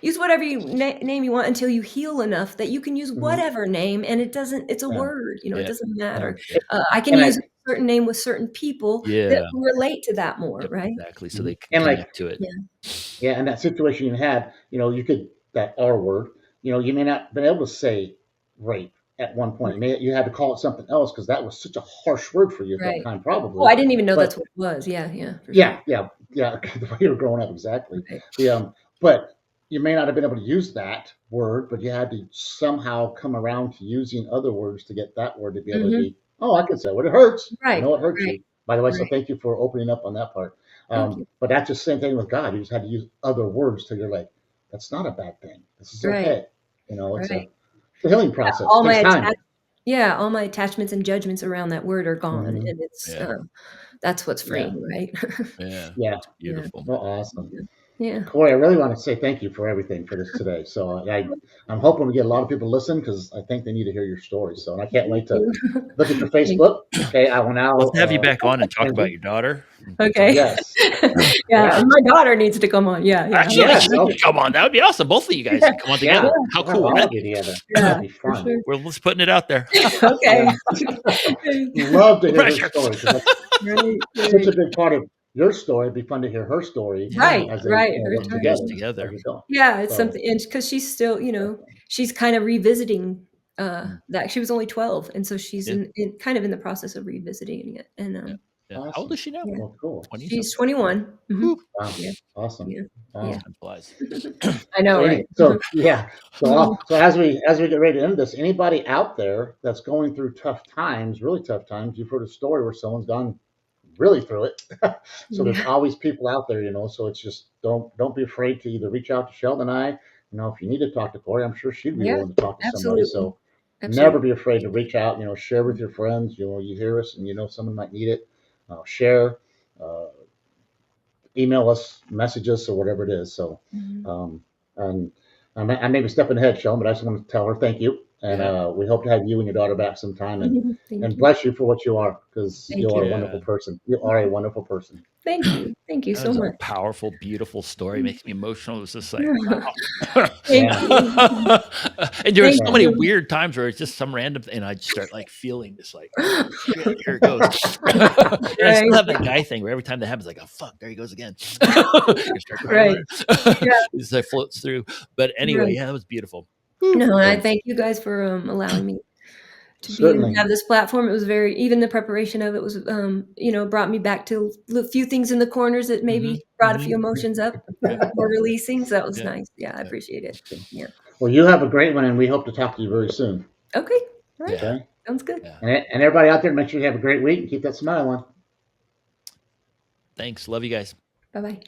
use whatever name you want until you heal enough that you can use mhm, whatever name, and it's a yeah, word, it Yeah. doesn't matter. Yeah. I can and use I a certain name with certain people that Yeah. relate to that more, Yep. right? Exactly. So they can and like connect to it. Yeah. yeah, and that situation you had, you could that R word, you may not been able to say rape at one point. You had to call it something else because that was such a harsh word for you at that Right. time, Oh, probably. I didn't even know that's But what it was. Yeah, yeah, for sure. yeah, the way you were growing up, exactly. Right. But you may not have been able to use that word, but you had to somehow come around to using other words to get that word to be able to Mhm. be. Oh, I can say what it hurts. I Right, know it hurts right, you. By the way, so right. thank you for opening up on that part. Thank you. But that's the same thing with God. You just had to use other words till you're like, that's not a bad thing. This is Right, okay. It's right. a healing Yeah, process. It takes time. all my attachments and judgments around that word are gone, Hmm. and Yeah. that's what's Yeah, freeing, right? Yeah. yeah. That's Yeah, beautiful. Well, awesome. yeah, yeah. Corey, I really want to say thank you for everything for this today. So I'm hoping we get a lot of people to listen because I think they need to hear your story. So, and I can't Thank wait to you. look at your Thank Facebook. Okay, I will now. Let's have you back on and talk Send about you. your daughter. Okay. Yes, Yeah, yeah, and my daughter needs to come on. Yeah, yeah. Actually, yes. she Oh, could come on. That would be awesome. Both of you guys Yeah, could come on yeah. together. yeah, How We'll have cool would all that of you be? together. yeah, That'd be for fun. sure. We're just putting it out there. Okay. Yeah. Love to No hear her pressure. story because that's Right, such right. a big part of your story. It'd be fun to hear her story Yeah. Right, as they right, her work Both you story. guys together as together. you go. Yeah, it's So something, and because she's still, definitely. she's kind of revisiting, Mm. that she was only 12, and so she's Yeah. in kind of in the process of revisiting it, and, Yeah. Yeah. How old Awesome. is she now? yeah. Well, cool. 20 She's something? 21. Mhm. Whew. Wow. Yeah, Awesome. yeah, yeah. Wow. Time flies. I know, right? So yeah. Mhm. So as we get ready to end this, anybody out there that's going through tough times, really tough times, you've heard a story where someone's gone really through it. So there's Yeah, always people out there, So it's just don't be afraid to either reach out to Sheldon and I. If you need to talk to Corey, I'm sure she'd be yeah, willing to talk to somebody. absolutely, So never absolutely. be afraid to reach out. Share with your friends. You hear us and someone might need it. Share. Uh, Email us, message us, or whatever it is. So, Mhm. um, and I may be stepping ahead, Sean, but I just want to tell her thank you, and Yeah. We hope to have you and your daughter back sometime, and Thank and you. bless you for what you are, because Thank you are a you. wonderful Yeah. person. You are a wonderful person. Thank you. Thank you That so was a much. powerful, beautiful story. It makes me emotional. It was just like, wow. Thank Yeah, you. And there were Thank so yeah, many you. weird times where it's just some random and I'd start like feeling this like, oh shit, here it goes. And I still Right, have that guy thing where every time that happens, like, oh fuck, there he goes again. You start crying right. about it. Yeah, As that floats through. But anyway, right. yeah, that was beautiful. Woo. No, and I yeah. thank you guys for, allowing me to be and Certainly. have this platform. It was very, even the preparation of it was, brought me back to a few things in the corners that Hmm. maybe brought a Hmm. few emotions up Yeah. that were releasing. So that was Yeah. nice. Yeah, I Yeah. appreciate it. Okay. Yeah. Well, you have a great one, and we hope to talk to you very soon. Okay. All right. Yeah. Okay. Sounds good. Yeah. And everybody out there, make sure you have a great week and keep that smile on. Thanks. Love you guys. Bye bye.